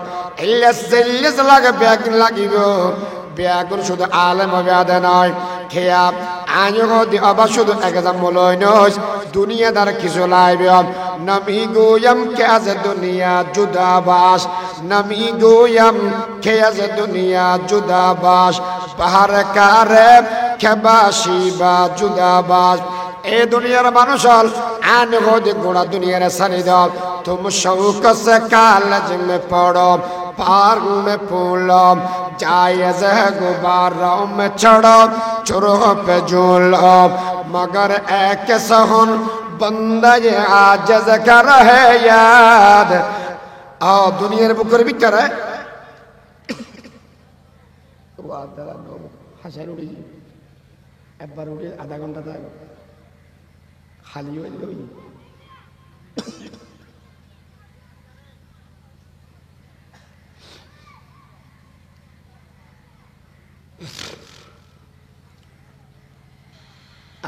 এল্লেস লাগে বেগুন লাগিব, বেগুন শুধু আলেম হবে আদে নয়। খেয়া আয়ো দি আবার শুধু এক্সাম্পল হই নয়, দুনিয়াদার কিছু লাইবে। নমি গোয়ম কেজ দুনিয়া জুদাবাস, নমি গোয়ম কেজ দুনিয়া জুদাবাস, বাহার কারে খেবাসি বা জুদাবাস। এ দুনিয়ার মানুষ হল আন হোদি গোড়া দুনিয়ার সানি দাও। তুম শৌক সে কালজ মে পড়ো, पार्क में फूलो, जायज़ है गुब्बारों में चढ़ो, चुरों पे झूलो, मगर एक सहन बंदा ये आजिज़ कर है याद। आओ दुनिया बुकर भी करे হাসার উড়ি একবার উঠে আধা ঘন্টা থাকো খালি হয়ে লই।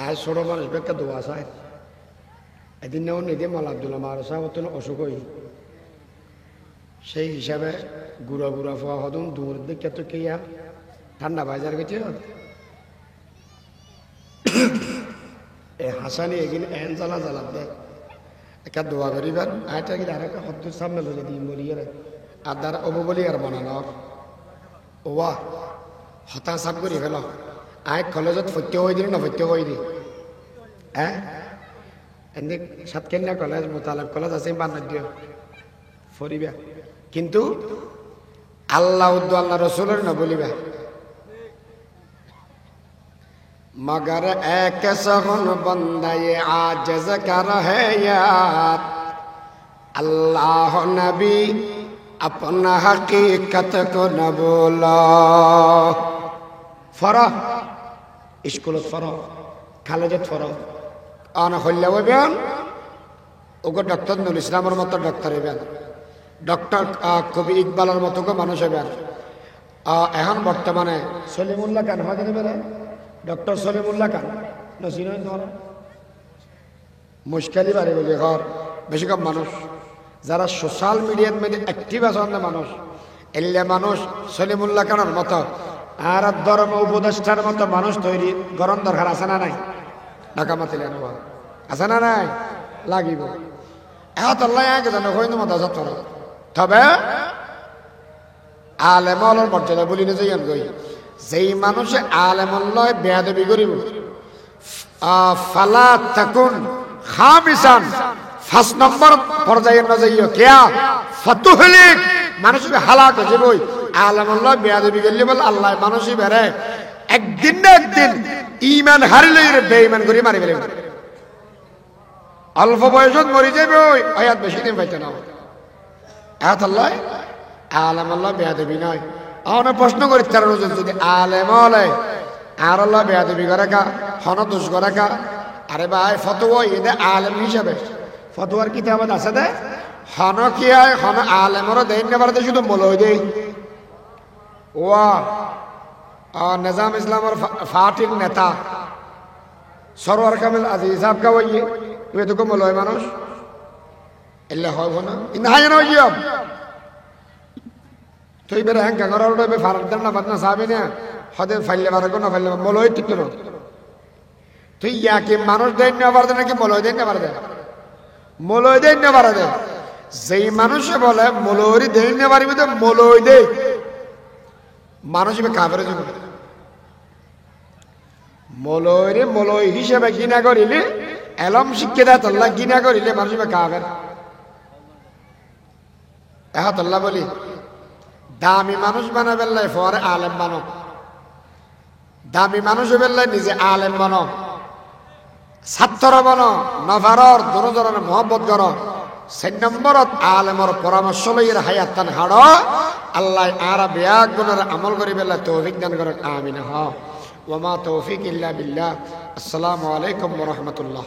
আজ ছোট মানুষ বেকা দোয়া চায় এদিন নেও নিদে মাল আব্দুল্লাহ মার সাহেব অসুখ হই, সেই হিসাবে গুড়া গুড়া ফোয়া হদম দূর দিকে তো কেয়া ঠান্ডা বাজার গেছে। এ হাসানি এগিন এন জ্বালা জ্বালা দেয় একটা দোয়া করিবার আয়টা গিয়ে আর একটা হদ্দুর সামনে লগে দিই বলিয়ে আর দ্বারা অব বলি আর বানানো ওয়া হতাশ সাপ করি ফেল। আয় কলেজত ফত্য হয়ে দিল না ফত্য হয়ে দি হ্যাঁ এনে সাতকেন্যা কলেজ মোতালেব কলেজ আছে বানার দিও ফরিবা, কিন্তু আল্লাহ উদ্দু আল্লাহ রসুলের না বলিবা। मगर एक सहन बंदा ये आजिज़ कर है यार, अल्लाह नबी अपना हकीकत को न बोलो। फरा स्कूल फरा कॉलेज फरा आना हल्ला बयान ओगो डॉक्टर नुल इस्लामर मत डॉक्टर बयान, डॉक्टर कवि इकबालर मत को मानुष बयान। এখন বর্তমানে সলিমুল্লাহ খান হয় বেড়ে ডক্টর সলিমুল্লাহ খান নসিন ধর মুশকিলই বাড়ি বলি ঘর বেশি কম মানুষ যারা সোশ্যাল মিডিয়ার মধ্যে অ্যাক্টিভ আছে মানুষ এলে মানুষ সলিমুল্লাহ খানের মতো আর ধর্ম উপদেষ্টার মতো মানুষ তৈরি গরম দরকার আছে না নাই? ঢাকামাতিলে আছে না নাই? লাগিব এত আল্লাহ এক জানো হইন মতো তবে আলেমলের মর্যাদা বলি না যাইয়ান গই যেই মানুষে আলেমল্লয় বেয়াদবি করিব ফালা তাকুন খামিসান 5 নম্বর পর্যায়ে না যাইও কিয়া ফাতুহলিক মানুষকে হালাক হয়ে যাবে। আলেমল্লয় বেয়াদবি করলে বল আল্লাহ মানুষই বেরে একদিন না একদিন ঈমান হারিলে বেঈমান করি মারি ফেলে। অল্প বয়সত মরি যাবে ওই আয়াত বেশি দিন পাইতে না আয়াত আল্লাহ আলেম আল্লাহ বেয়াদবি নয়। আমরা প্রশ্ন করি তার যদি আলেম হলে আর আল্লাহ বেয়াদবি করে কা হন দোষ করে কা আরে ভাই ফতোয়া এদে আলেম হিসাবে ফতোয়ার কিতাবত আছে দে হন কি হয় হন আলেমরও দেন নেবার শুধু মলই দেই ওয়া নিজাম ইসলামের ফাটির নেতা সরওয়ার কামিল আজিজ সাহেব কা ওই এটুকু মলয় মানুষ এলে হব না ইনহায় না হইব তুই বেড়ে হ্যাঁ কাগর ফারাক দেন না বাদনা সাহাবি না হদে ফাইলে পারো না ফাইলে মলয় ঠিক করো তুই ইয়াকে মানুষ দেন না পারবে নাকি মলয় দেন না পারবে? মলয় দেন না পারবে। যেই মানুষে বলে মলয়রি দেন না পারবি তো মলয় দে মানুষ কাবেরে যাবে মলয়রে মলয় হিসেবে কিনা করিলে এলম শিক্ষা দেয় তল্লা গিনা করিলে মানুষ কাবের তল্লা বলি দামি মানুষ বানাবেল্লাই পরে আলেম বানো দামি মানুষ বেল্লাই নিজে আলেম বানো ছাত্র বানো নভারর দোনো ধরনের মহব্বত করো 4 নম্বরত আলেমর পরামর্শ লইয়ের হায়াতান হাড় আল্লাহ আরা বেয়াক গুণের আমল করি বেলা তৌফিক দান করক আমিন। ওয়া মা তৌফিক ইল্লা বিল্লাহ। আসসালামু আলাইকুম ওয়া রাহমাতুল্লাহ।